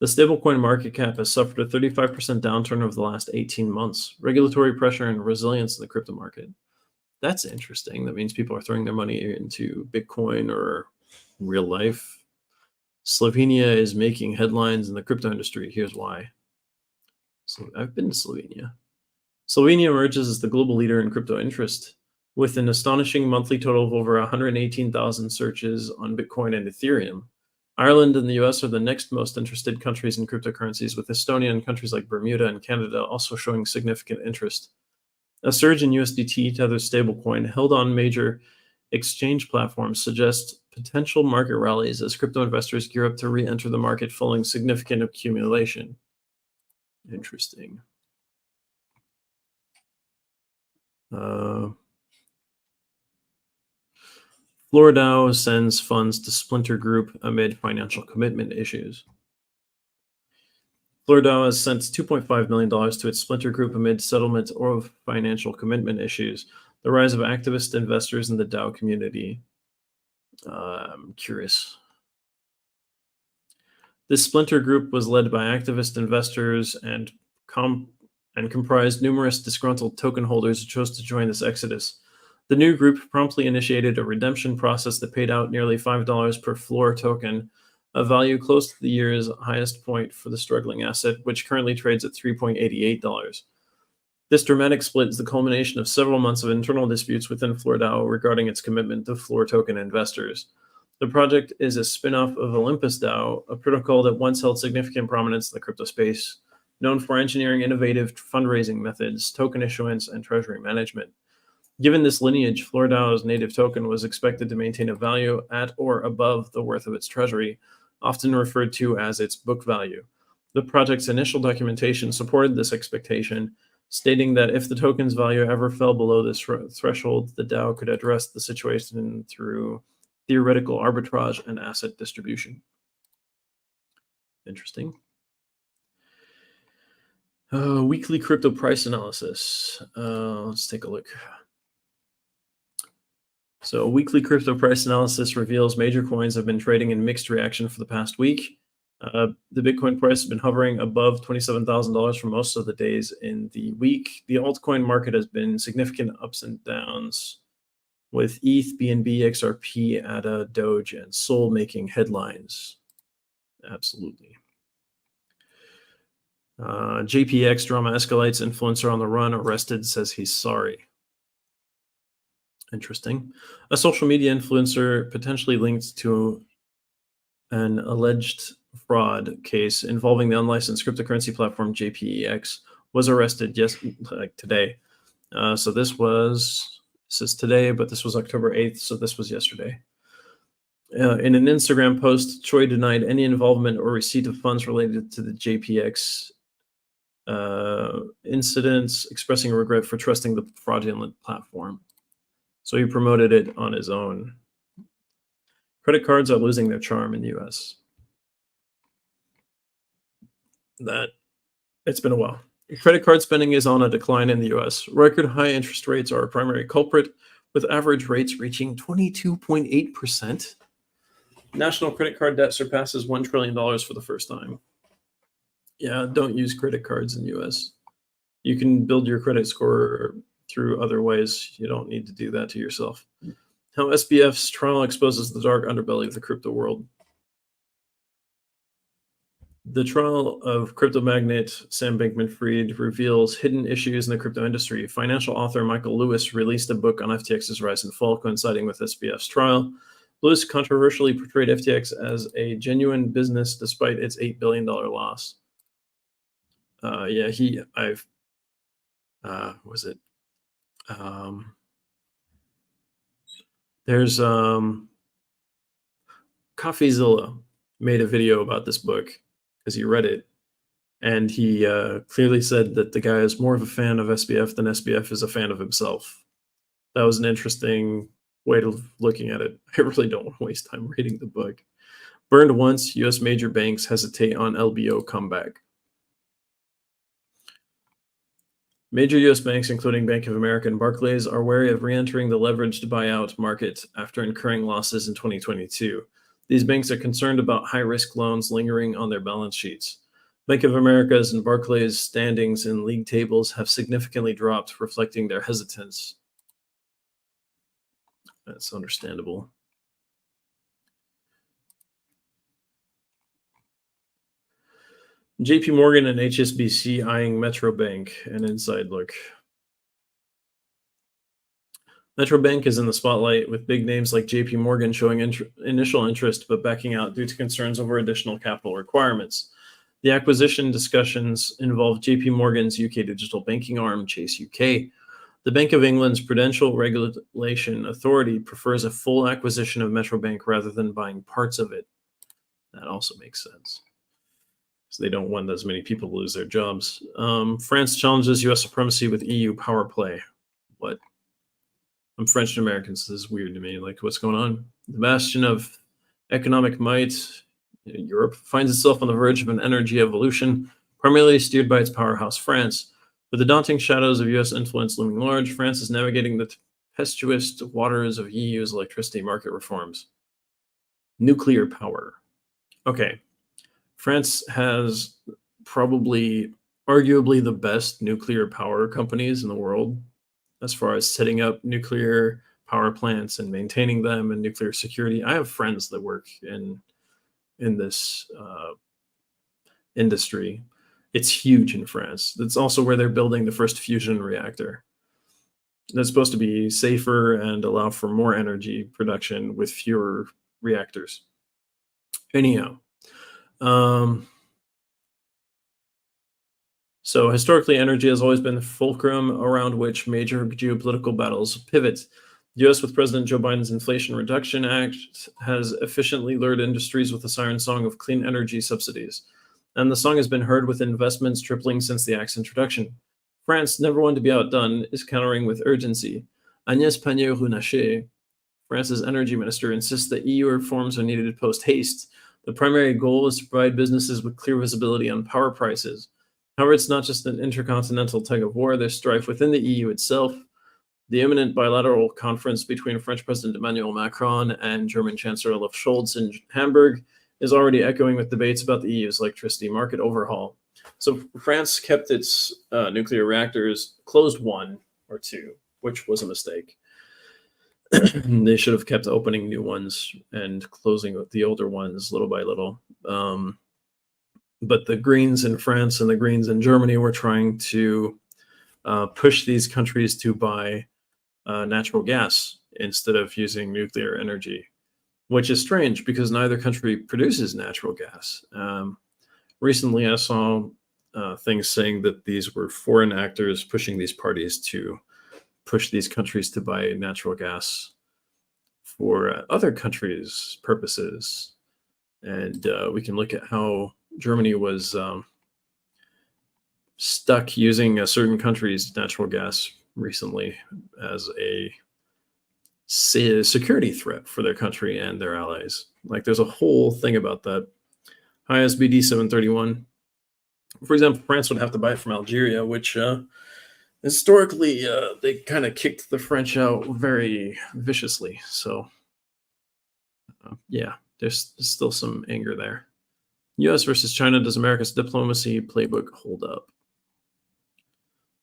The stablecoin market cap has suffered a 35% downturn over the last 18 months. Regulatory pressure and resilience in the crypto market. That's interesting. That means people are throwing their money into Bitcoin or real life. Slovenia is making headlines in the crypto industry. Here's why. So I've been to Slovenia. Slovenia emerges as the global leader in crypto interest, with an astonishing monthly total of over 118,000 searches on Bitcoin and Ethereum. Ireland and the US are the next most interested countries in cryptocurrencies, with Estonia and countries like Bermuda and Canada also showing significant interest. A surge in USDT tethered stablecoin held on major exchange platforms suggests potential market rallies as crypto investors gear up to re-enter the market following significant accumulation. Interesting. FloraDAO sends funds to Splinter Group amid financial commitment issues. FloraDAO has sent $2.5 million to its Splinter Group amid settlement of financial commitment issues. The rise of activist investors in the DAO community. I'm curious. This Splinter Group was led by activist investors and comprised numerous disgruntled token holders who chose to join this exodus. The new group promptly initiated a redemption process that paid out nearly $5 per Floor token, a value close to the year's highest point for the struggling asset, which currently trades at $3.88. This dramatic split is the culmination of several months of internal disputes within FloraDAO regarding its commitment to Floor token investors. The project is a spin-off of Olympus DAO, a protocol that once held significant prominence in the crypto space, known for engineering innovative fundraising methods, token issuance, and treasury management. Given this lineage, FloraDAO's native token was expected to maintain a value at or above the worth of its treasury, often referred to as its book value. The project's initial documentation supported this expectation, stating that if the token's value ever fell below this threshold, the DAO could address the situation through theoretical arbitrage and asset distribution. Interesting. Weekly crypto price analysis. Let's take a look. So a weekly crypto price analysis reveals major coins have been trading in mixed reaction for the past week. The Bitcoin price has been hovering above $27,000 for most of the days in the week. The altcoin market has been significant ups and downs, with ETH, BNB, XRP, ADA, Doge, and Sol making headlines. Absolutely. JPX drama escalates. Influencer on the run. Arrested. Says he's sorry. Interesting. A social media influencer potentially linked to an alleged fraud case involving the unlicensed cryptocurrency platform JPEX was arrested today. So this is today, but this was October 8th, so this was yesterday. In an Instagram post, Choi denied any involvement or receipt of funds related to the JPX incidents, expressing regret for trusting the fraudulent platform. So he promoted it on his own. Credit cards are losing their charm in the US. It's been a while. Credit card spending is on a decline in the US. Record high interest rates are a primary culprit, with average rates reaching 22.8%. National credit card debt surpasses $1 trillion for the first time. Yeah, don't use credit cards in the US. You can build your credit score through other ways. You don't need to do that to yourself. How SBF's trial exposes the dark underbelly of the crypto world. The trial of crypto magnate Sam Bankman-Fried reveals hidden issues in the crypto industry. Financial author Michael Lewis released a book on FTX's rise and fall, coinciding with SBF's trial. Lewis controversially portrayed FTX as a genuine business despite its $8 billion loss. There's CoffeeZilla made a video about this book because he read it, and he clearly said that the guy is more of a fan of SBF than SBF is a fan of himself. That was an interesting way of looking at it. I really don't want to waste time reading the book. Burned once, U.S. major banks hesitate on LBO comeback. Major U.S. banks, including Bank of America and Barclays, are wary of re-entering the leveraged buyout market after incurring losses in 2022. These banks are concerned about high-risk loans lingering on their balance sheets. Bank of America's and Barclays' standings in league tables have significantly dropped, reflecting their hesitance. That's understandable. JP Morgan and HSBC eyeing Metro Bank, an inside look. Metro Bank is in the spotlight, with big names like JP Morgan showing initial interest but backing out due to concerns over additional capital requirements. The acquisition discussions involve JP Morgan's UK digital banking arm, Chase UK. The Bank of England's Prudential Regulation Authority prefers a full acquisition of Metro Bank rather than buying parts of it. That also makes sense, because they don't want as many people to lose their jobs. France challenges U.S. supremacy with EU power play. What? I'm French and American, so this is weird to me. Like, what's going on? The bastion of economic might, Europe finds itself on the verge of an energy evolution, primarily steered by its powerhouse, France. With the daunting shadows of U.S. influence looming large, France is navigating the tempestuous waters of EU's electricity market reforms. Nuclear power. Okay. France has probably, arguably, the best nuclear power companies in the world as far as setting up nuclear power plants and maintaining them and nuclear security. I have friends that work in this industry. It's huge in France. That's also where they're building the first fusion reactor. That's supposed to be safer and allow for more energy production with fewer reactors. Anyhow, so historically, energy has always been the fulcrum around which major geopolitical battles pivot. The U.S., with President Joe Biden's Inflation Reduction Act, has efficiently lured industries with the siren song of clean energy subsidies. And the song has been heard with investments tripling since the act's introduction. France, never one to be outdone, is countering with urgency. Agnès Pannier-Runacher, France's energy minister, insists that EU reforms are needed post-haste. The primary goal is to provide businesses with clear visibility on power prices. However, it's not just an intercontinental tug-of-war. There's strife within the EU itself. The imminent bilateral conference between French President Emmanuel Macron and German Chancellor Olaf Scholz in Hamburg is already echoing with debates about the EU's electricity market overhaul. So France kept its nuclear reactors closed, one or two, which was a mistake. They should have kept opening new ones and closing the older ones little by little. But the Greens in France and the Greens in Germany were trying to push these countries to buy natural gas instead of using nuclear energy, which is strange because neither country produces natural gas. Recently, I saw things saying that these were foreign actors pushing these parties to push these countries to buy natural gas for other countries' purposes. And we can look at how Germany was stuck using a certain country's natural gas recently as a security threat for their country and their allies. Like there's a whole thing about that. ISBD 731. For example, France would have to buy it from Algeria, which historically they kind of kicked the French out very viciously. So yeah, there's still some anger there. U.S. versus China. Does America's diplomacy playbook hold up?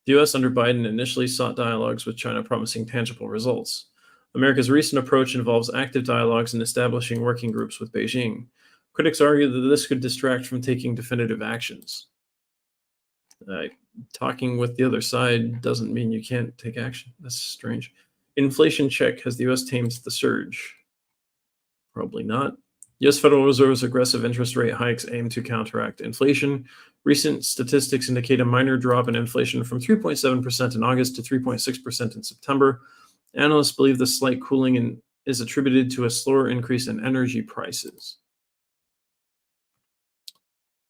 The U.S. under Biden initially sought dialogues with China promising tangible results. America's recent approach involves active dialogues and establishing working groups with Beijing. Critics argue that this could distract from taking definitive actions. Talking with the other side doesn't mean you can't take action. That's strange. Inflation check. Has the U.S. tamed the surge? Probably not. U.S. Federal Reserve's aggressive interest rate hikes aim to counteract inflation. Recent statistics indicate a minor drop in inflation from 3.7% in August to 3.6% in September. Analysts believe the slight cooling is attributed to a slower increase in energy prices.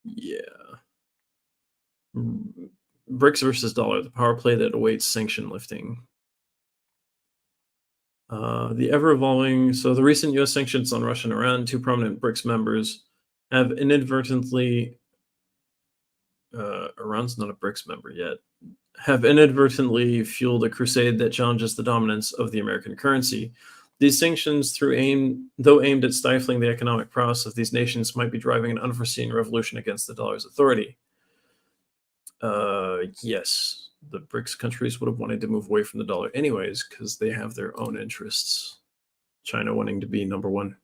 Yeah. BRICS versus dollar, the power play that awaits sanction lifting. The ever-evolving, so the recent U.S. sanctions on Russia and Iran, two prominent BRICS members, have inadvertently, Iran's not a BRICS member yet, have inadvertently fueled a crusade that challenges the dominance of the American currency. These sanctions, though aimed at stifling the economic prowess of these nations, might be driving an unforeseen revolution against the dollar's authority. Yes, the BRICS countries would have wanted to move away from the dollar anyways because they have their own interests. China wanting to be number one.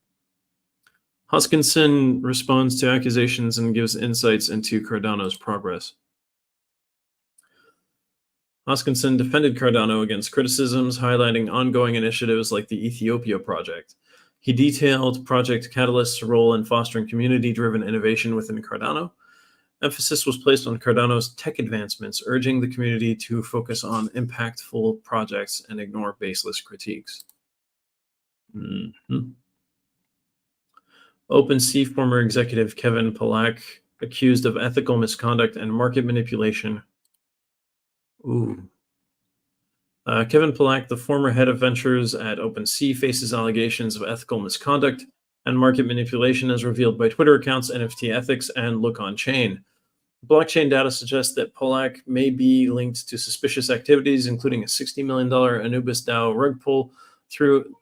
Hoskinson responds to accusations and gives insights into Cardano's progress. Hoskinson defended Cardano against criticisms, highlighting ongoing initiatives like the Ethiopia project. He detailed Project Catalyst's role in fostering community-driven innovation within Cardano. Emphasis was placed on Cardano's tech advancements, urging the community to focus on impactful projects and ignore baseless critiques. OpenSea former executive Kevin Pollack accused of ethical misconduct and market manipulation. Kevin Pollack, the former head of ventures at OpenSea, faces allegations of ethical misconduct and market manipulation as revealed by Twitter accounts, NFT Ethics, and Look On Chain. Blockchain data suggests that Pollack may be linked to suspicious activities, including a $60 million Anubis DAO rug pull through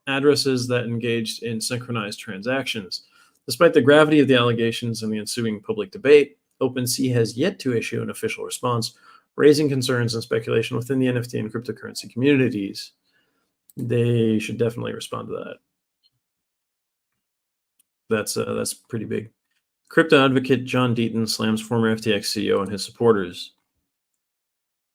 addresses that engaged in synchronized transactions. Despite the gravity of the allegations and the ensuing public debate, OpenSea has yet to issue an official response, raising concerns and speculation within the NFT and cryptocurrency communities. They should definitely respond to that. That's pretty big. Crypto advocate John Deaton slams former FTX CEO and his supporters.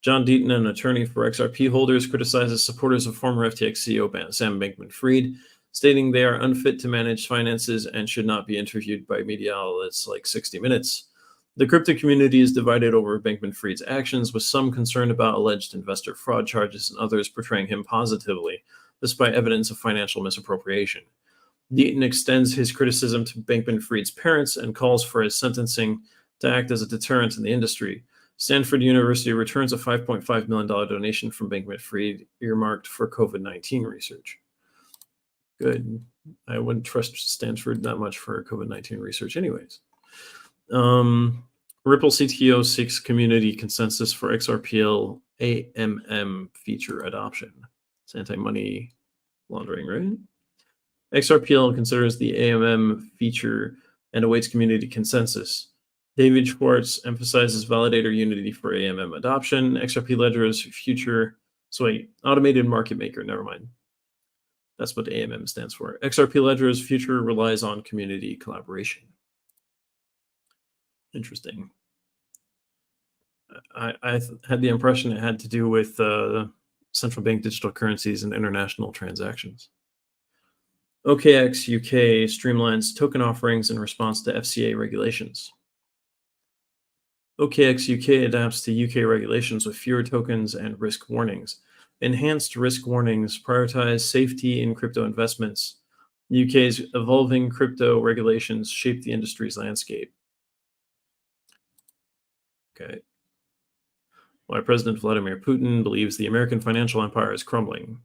John Deaton, an attorney for XRP holders, criticizes supporters of former FTX CEO Sam Bankman-Fried, stating they are unfit to manage finances and should not be interviewed by media outlets like 60 Minutes. The crypto community is divided over Bankman-Fried's actions, with some concerned about alleged investor fraud charges and others portraying him positively, despite evidence of financial misappropriation. Deaton extends his criticism to Bankman-Fried's parents and calls for his sentencing to act as a deterrent in the industry. Stanford University returns a $5.5 million donation from Bankman-Fried earmarked for COVID-19 research. Good. I wouldn't trust Stanford that much for COVID-19 research anyways. Ripple CTO seeks community consensus for XRPL AMM feature adoption. It's anti-money laundering, right? XRPL considers the AMM feature and awaits community consensus. David Schwartz emphasizes validator unity for AMM adoption. XRP Ledger's future, automated market maker, never mind. That's what AMM stands for. XRP Ledger's future relies on community collaboration. Interesting. Had the impression it had to do with central bank digital currencies and international transactions. OKX UK streamlines token offerings in response to FCA regulations. OKX UK adapts to UK regulations with fewer tokens and risk warnings. Enhanced risk warnings prioritize safety in crypto investments. UK's evolving crypto regulations shape the industry's landscape. Okay. Why President Vladimir Putin believes the American financial empire is crumbling.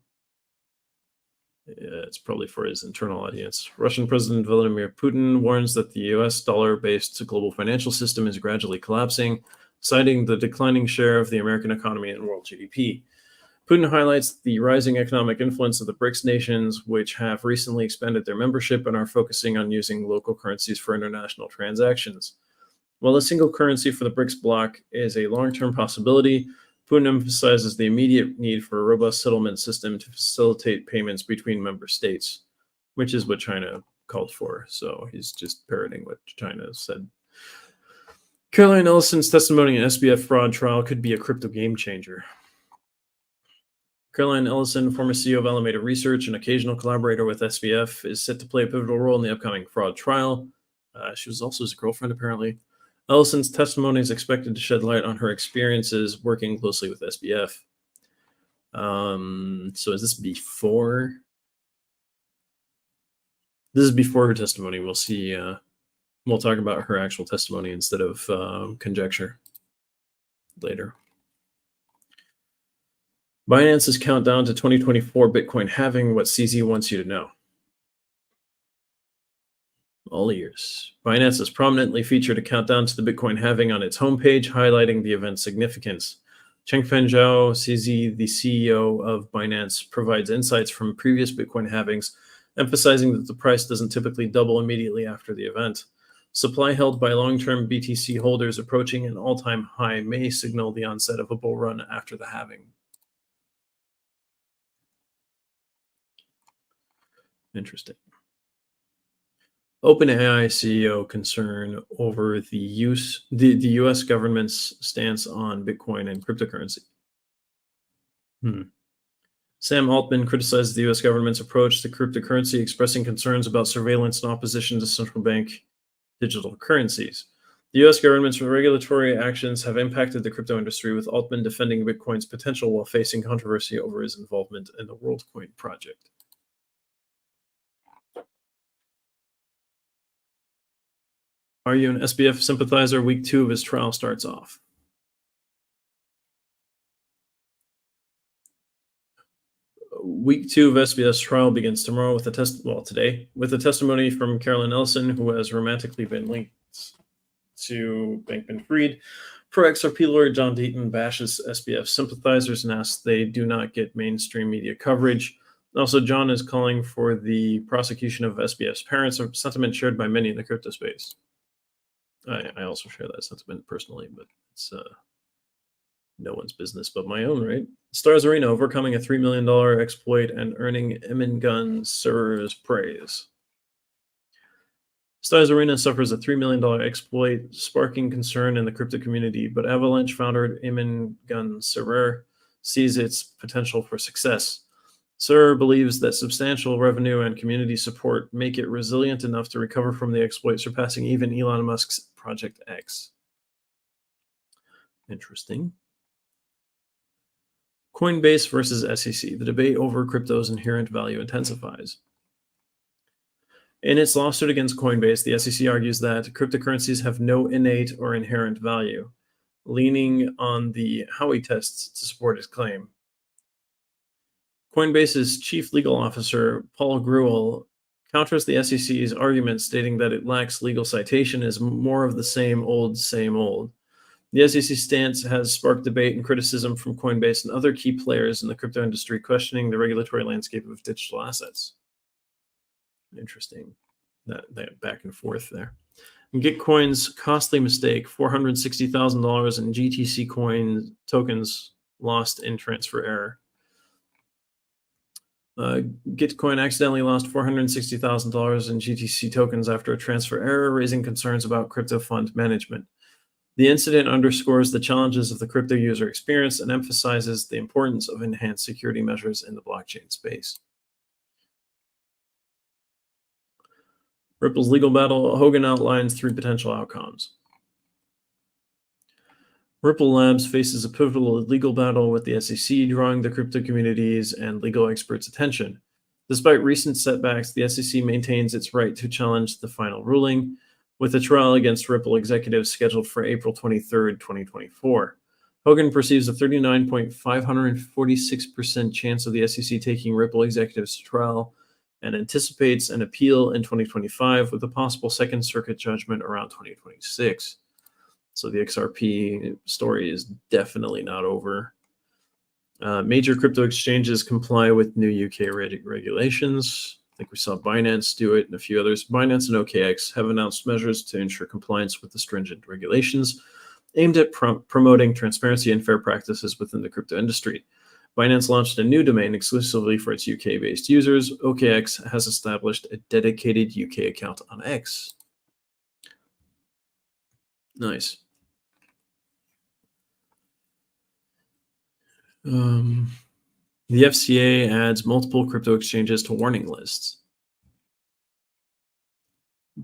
It's probably for his internal audience. Russian President Vladimir Putin warns that the US dollar-based global financial system is gradually collapsing, citing the declining share of the American economy in world GDP. Putin highlights the rising economic influence of the BRICS nations, which have recently expanded their membership and are focusing on using local currencies for international transactions. While a single currency for the BRICS bloc is a long-term possibility, Putin emphasizes the immediate need for a robust settlement system to facilitate payments between member states, which is what China called for. So he's just parroting what China said. Caroline Ellison's testimony in SBF fraud trial could be a crypto game changer. Caroline Ellison, former CEO of Alameda Research and occasional collaborator with SBF, is set to play a pivotal role in the upcoming fraud trial. She was also his girlfriend, apparently. Ellison's testimony is expected to shed light on her experiences working closely with SBF. So is this before? This is before her testimony. We'll see. We'll talk about her actual testimony instead of conjecture later. Binance's countdown to 2024 Bitcoin halving, what CZ wants you to know. All ears. Binance has prominently featured a countdown to the Bitcoin halving on its homepage, highlighting the event's significance. Chengfen Zhao, CZ, the CEO of Binance, provides insights from previous Bitcoin halvings, emphasizing that the price doesn't typically double immediately after the event. Supply held by long-term BTC holders approaching an all-time high may signal the onset of a bull run after the halving. Interesting. OpenAI CEO concern over the U.S. government's stance on Bitcoin and cryptocurrency. Sam Altman criticized the U.S. government's approach to cryptocurrency, expressing concerns about surveillance and opposition to central bank digital currencies. The U.S. government's regulatory actions have impacted the crypto industry, with Altman defending Bitcoin's potential while facing controversy over his involvement in the WorldCoin project. Are you an SBF sympathizer? Week 2 of his trial starts off. Week 2 of SBF's trial begins tomorrow with today, with a testimony from Caroline Ellison, who has romantically been linked to Bankman-Fried. Pro-XRP lawyer John Deaton bashes SBF sympathizers and asks they do not get mainstream media coverage. Also, John is calling for the prosecution of SBF's parents, a sentiment shared by many in the crypto space. I also share that sentiment personally, but it's no one's business but my own, right? Stars Arena overcoming a $3 million exploit and earning Gun servers praise. Stars Arena suffers a $3 million exploit, sparking concern in the crypto community, but Avalanche founder Gun Server sees its potential for success. Sir believes that substantial revenue and community support make it resilient enough to recover from the exploit, surpassing even Elon Musk's Project X. Interesting. Coinbase versus SEC. The debate over crypto's inherent value intensifies. In its lawsuit against Coinbase, the SEC argues that cryptocurrencies have no innate or inherent value, leaning on the Howey tests to support its claim. Coinbase's chief legal officer, Paul Grewal, counters the SEC's argument, stating that it lacks legal citation, is more of the same old, same old. The SEC stance has sparked debate and criticism from Coinbase and other key players in the crypto industry, questioning the regulatory landscape of digital assets. Interesting, that back and forth there. Gitcoin's costly mistake, $460,000 in GTC coin tokens lost in transfer error. Gitcoin accidentally lost $460,000 in GTC tokens after a transfer error, raising concerns about crypto fund management. The incident underscores the challenges of the crypto user experience and emphasizes the importance of enhanced security measures in the blockchain space. Ripple's legal battle, Hogan outlines 3 potential outcomes. Ripple Labs faces a pivotal legal battle with the SEC, drawing the crypto community's and legal experts' attention. Despite recent setbacks, the SEC maintains its right to challenge the final ruling, with a trial against Ripple executives scheduled for April 23, 2024. Hogan perceives a 39.546% chance of the SEC taking Ripple executives to trial and anticipates an appeal in 2025 with a possible Second Circuit judgment around 2026. So the XRP story is definitely not over. Major crypto exchanges comply with new UK regulations. I think we saw Binance do it and a few others. Binance and OKX have announced measures to ensure compliance with the stringent regulations aimed at promoting transparency and fair practices within the crypto industry. Binance launched a new domain exclusively for its UK-based users. OKX has established a dedicated UK account on X. Nice. The FCA adds multiple crypto exchanges to warning lists.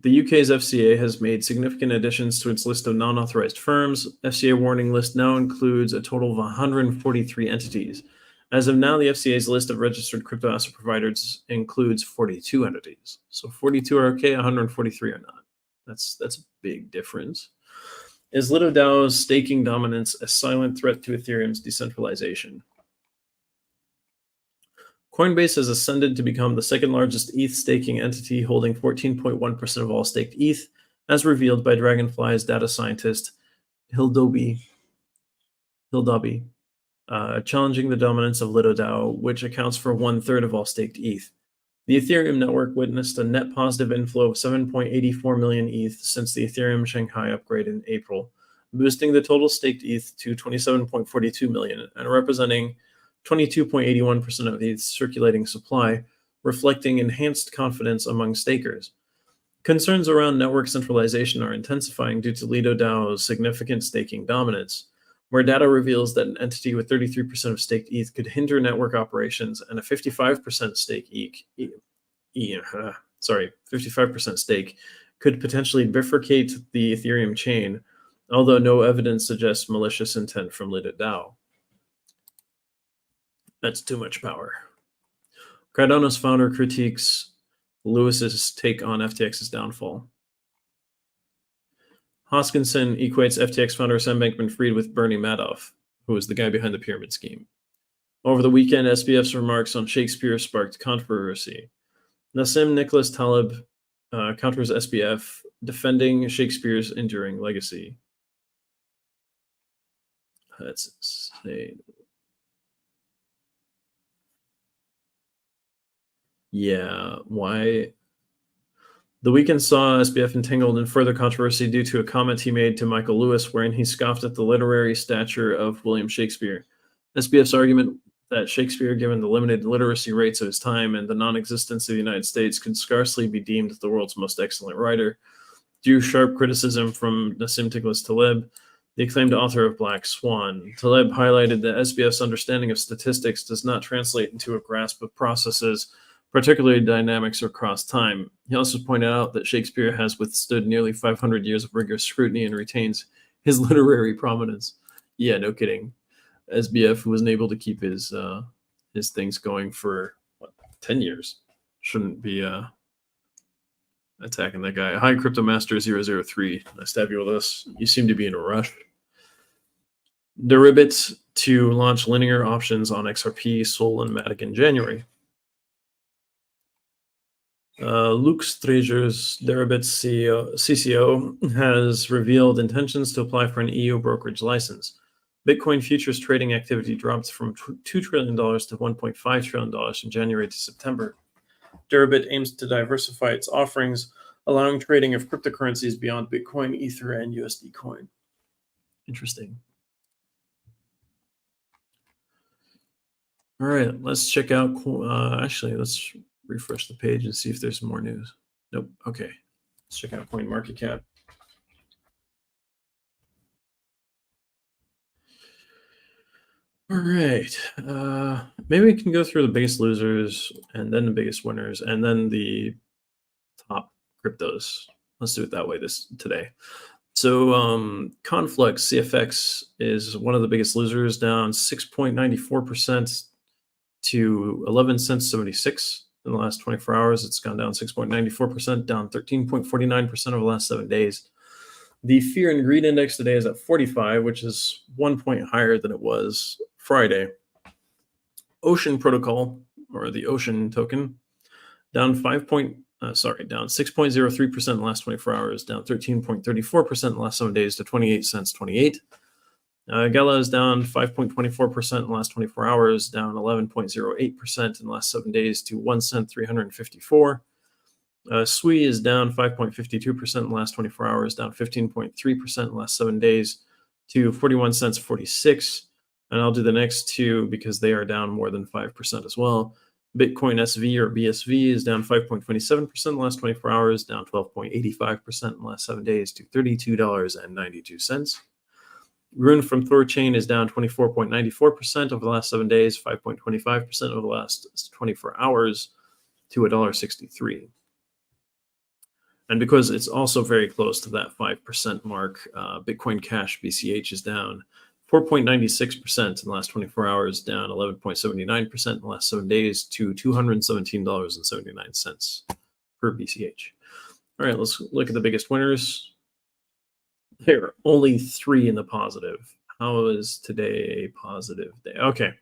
The UK's FCA has made significant additions to its list of non-authorized firms. FCA warning list now includes a total of 143 entities. As of now, the FCA's list of registered crypto asset providers includes 42 entities. So 42 are okay, 143 are not. That's a big difference. Is LitoDAO's staking dominance a silent threat to Ethereum's decentralization? Coinbase has ascended to become the second largest ETH staking entity, holding 14.1% of all staked ETH, as revealed by Dragonfly's data scientist Hildobi, challenging the dominance of LitoDAO, which accounts for 1/3 of all staked ETH. The Ethereum network witnessed a net positive inflow of 7.84 million ETH since the Ethereum Shanghai upgrade in April, boosting the total staked ETH to 27.42 million and representing 22.81% of ETH's circulating supply, reflecting enhanced confidence among stakers. Concerns around network centralization are intensifying due to LitoDAO's significant staking dominance, where data reveals that an entity with 33% of staked ETH could hinder network operations, and a 55% stake 55% stake could potentially bifurcate the Ethereum chain, although no evidence suggests malicious intent from LitoDAO. That's too much power. Cardano's founder critiques Lewis's take on FTX's downfall. Hoskinson equates FTX founder Sam Bankman-Fried with Bernie Madoff, who was the guy behind the pyramid scheme. Over the weekend, SBF's remarks on Shakespeare sparked controversy. Nassim Nicholas Taleb counters SBF, defending Shakespeare's enduring legacy. That's insane. Yeah, why? The weekend saw SBF entangled in further controversy due to a comment he made to Michael Lewis, wherein he scoffed at the literary stature of William Shakespeare. SBF's argument that Shakespeare, given the limited literacy rates of his time and the non-existence of the United States, could scarcely be deemed the world's most excellent writer, drew sharp criticism from Nassim Nicholas Taleb, the acclaimed author of Black Swan. Taleb highlighted that SBF's understanding of statistics does not translate into a grasp of processes, particularly dynamics across time. He also pointed out that Shakespeare has withstood nearly 500 years of rigorous scrutiny and retains his literary prominence. Yeah, no kidding. SBF wasn't able to keep his things going for 10 years. Shouldn't be attacking that guy. Hi, Crypto Master 003. Nice to have you with us. You seem to be in a rush. Deribit to launch linear options on XRP, Sol, and Matic in January. Luke Strager's Deribit CCO has revealed intentions to apply for an EU brokerage license. Bitcoin futures trading activity dropped from $2 trillion to $1.5 trillion from January to September. Deribit aims to diversify its offerings, allowing trading of cryptocurrencies beyond Bitcoin, Ether, and USD Coin. Interesting. All right, let's check out. Actually, let's refresh the page and see if there's more news. Nope. Okay. Let's check out CoinMarketCap. All right. Maybe we can go through the biggest losers and then the biggest winners and then the top cryptos. Let's do it that way this today. So Conflux CFX is one of the biggest losers, down 6.94% to 11 cents 76 in the last 24 hours. It's gone down 6.94%, down 13.49% over the last 7 days. The fear and greed index today is at 45, which is 1 point higher than it was Friday. Ocean Protocol, or the Ocean token, down down 6.03% in the last 24 hours, down 13.34% in the last 7 days to 28 cents 28. Gala is down 5.24% in the last 24 hours, down 11.08% in the last 7 days to 1 cent 354. SWI is down 5.52% in the last 24 hours, down 15.3% in the last 7 days to 41 cents 46. And I'll do the next two because they are down more than 5% as well. Bitcoin SV or BSV is down 5.27% in the last 24 hours, down 12.85% in the last 7 days to $32.92. Rune from Thorchain is down 24.94% over the last 7 days, 5.25% over the last 24 hours to $1.63. And because it's also very close to that 5% mark, Bitcoin Cash BCH is down 4.96% in the last 24 hours, down 11.79% in the last 7 days to $217.79 per BCH. All right, let's look at the biggest winners. There are only 3 in the positive. How is today a positive day? Okay,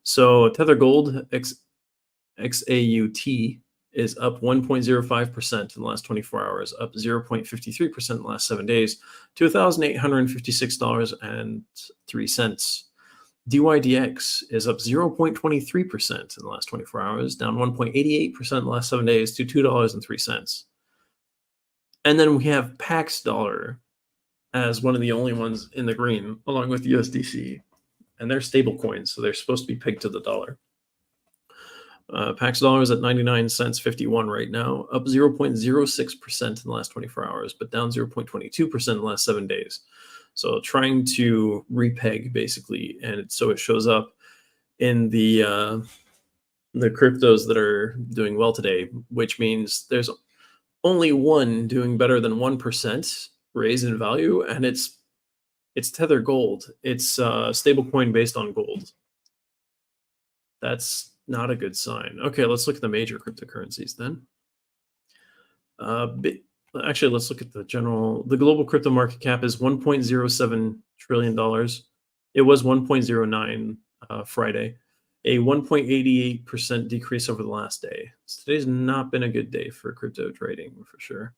so Tether Gold XAUT is up 1.05% in the last 24 hours, up 0.53% in the last 7 days to $1,856.03. DYDX is up 0.23% in the last 24 hours, down 1.88% in the last 7 days to $2.03. And then we have Pax Dollar as one of the only ones in the green, along with USDC. And they're stable coins, so they're supposed to be pegged to the dollar. Pax Dollar is at 99 cents 51 right now, up 0.06% in the last 24 hours, but down 0.22% in the last 7 days. So trying to repeg basically, and so it shows up in the cryptos that are doing well today, which means there's only one doing better than 1% raise in value, and it's Tether Gold. It's a stable coin based on gold. That's not a good sign. Okay, let's look at the major cryptocurrencies then. Actually, let's look at the global crypto market cap is $1.07 trillion. It was 1.09 Friday, a 1.88% decrease over the last day. So today's not been a good day for crypto trading for sure,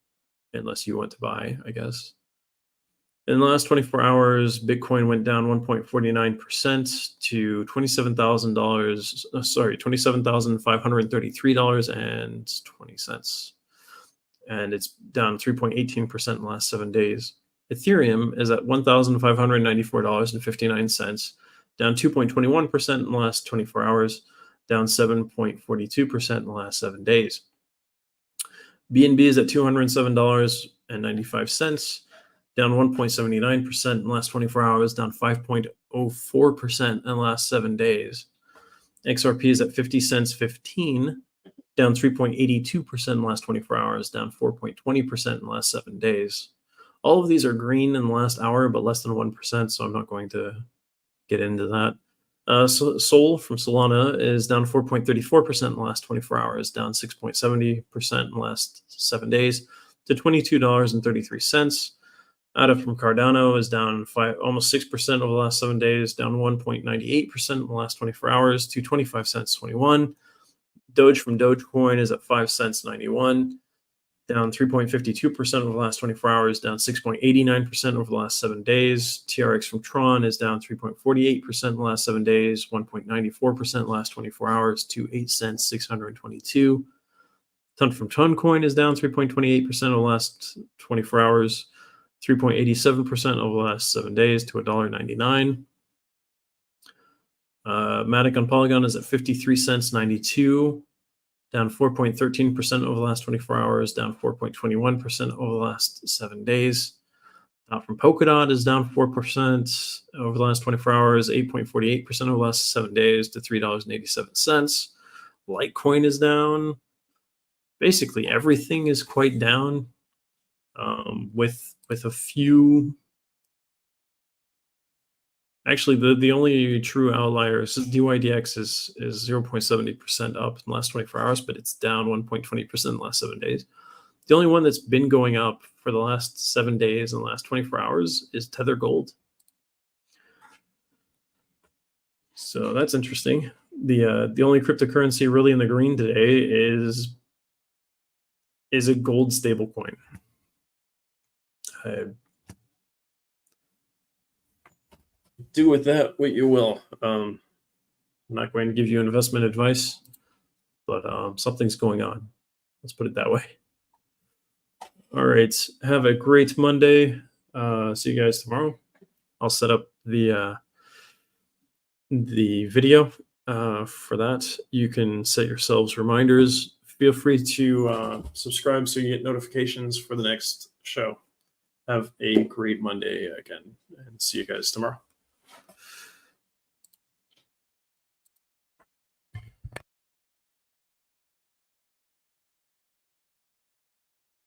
unless you want to buy, I guess. In the last 24 hours, Bitcoin went down 1.49% to $27,533.20. And it's down 3.18% in the last 7 days. Ethereum is at $1,594.59, down 2.21% in the last 24 hours, down 7.42% in the last 7 days. BNB is at $207.95, down 1.79% in the last 24 hours, down 5.04% in the last 7 days. XRP is at 50 cents 15, down 3.82% in the last 24 hours, down 4.20% in the last 7 days. All of these are green in the last hour, but less than 1%, so I'm not going to get into that. Sol from Solana is down 4.34% in the last 24 hours, down 6.70% in the last 7 days to $22.33. ADA from Cardano is down almost 6% over the last 7 days, down 1.98% in the last 24 hours to 25 cents 21. Doge from Dogecoin is at 5 cents 91, down 3.52% over the last 24 hours, down 6.89% over the last 7 days. TRX from Tron is down 3.48% in the last 7 days, 1.94% in the last 24 hours to 8 cents 622. Ton from Toncoin is down 3.28% over the last 24 hours, 3.87% over the last 7 days to $1.99. Matic on Polygon is at 53 cents 92, down 4.13% over the last 24 hours, down 4.21% over the last 7 days. From Polkadot is down 4% over the last 24 hours, 8.48% over the last 7 days to $3.87. Litecoin is down. Basically, everything is quite down, with a few. Actually, the only true outlier is DYDX is 0.70% up in the last 24 hours, but it's down 1.20% in the last 7 days. The only one that's been going up for the last 7 days and the last 24 hours is Tether Gold. So that's interesting. The only cryptocurrency really in the green today is a gold stablecoin. Do with that what you will. I'm not going to give you investment advice, but something's going on. Let's put it that way. All right. Have a great Monday. See you guys tomorrow. I'll set up the video for that. You can set yourselves reminders. Feel free to subscribe so you get notifications for the next show. Have a great Monday again, and see you guys tomorrow.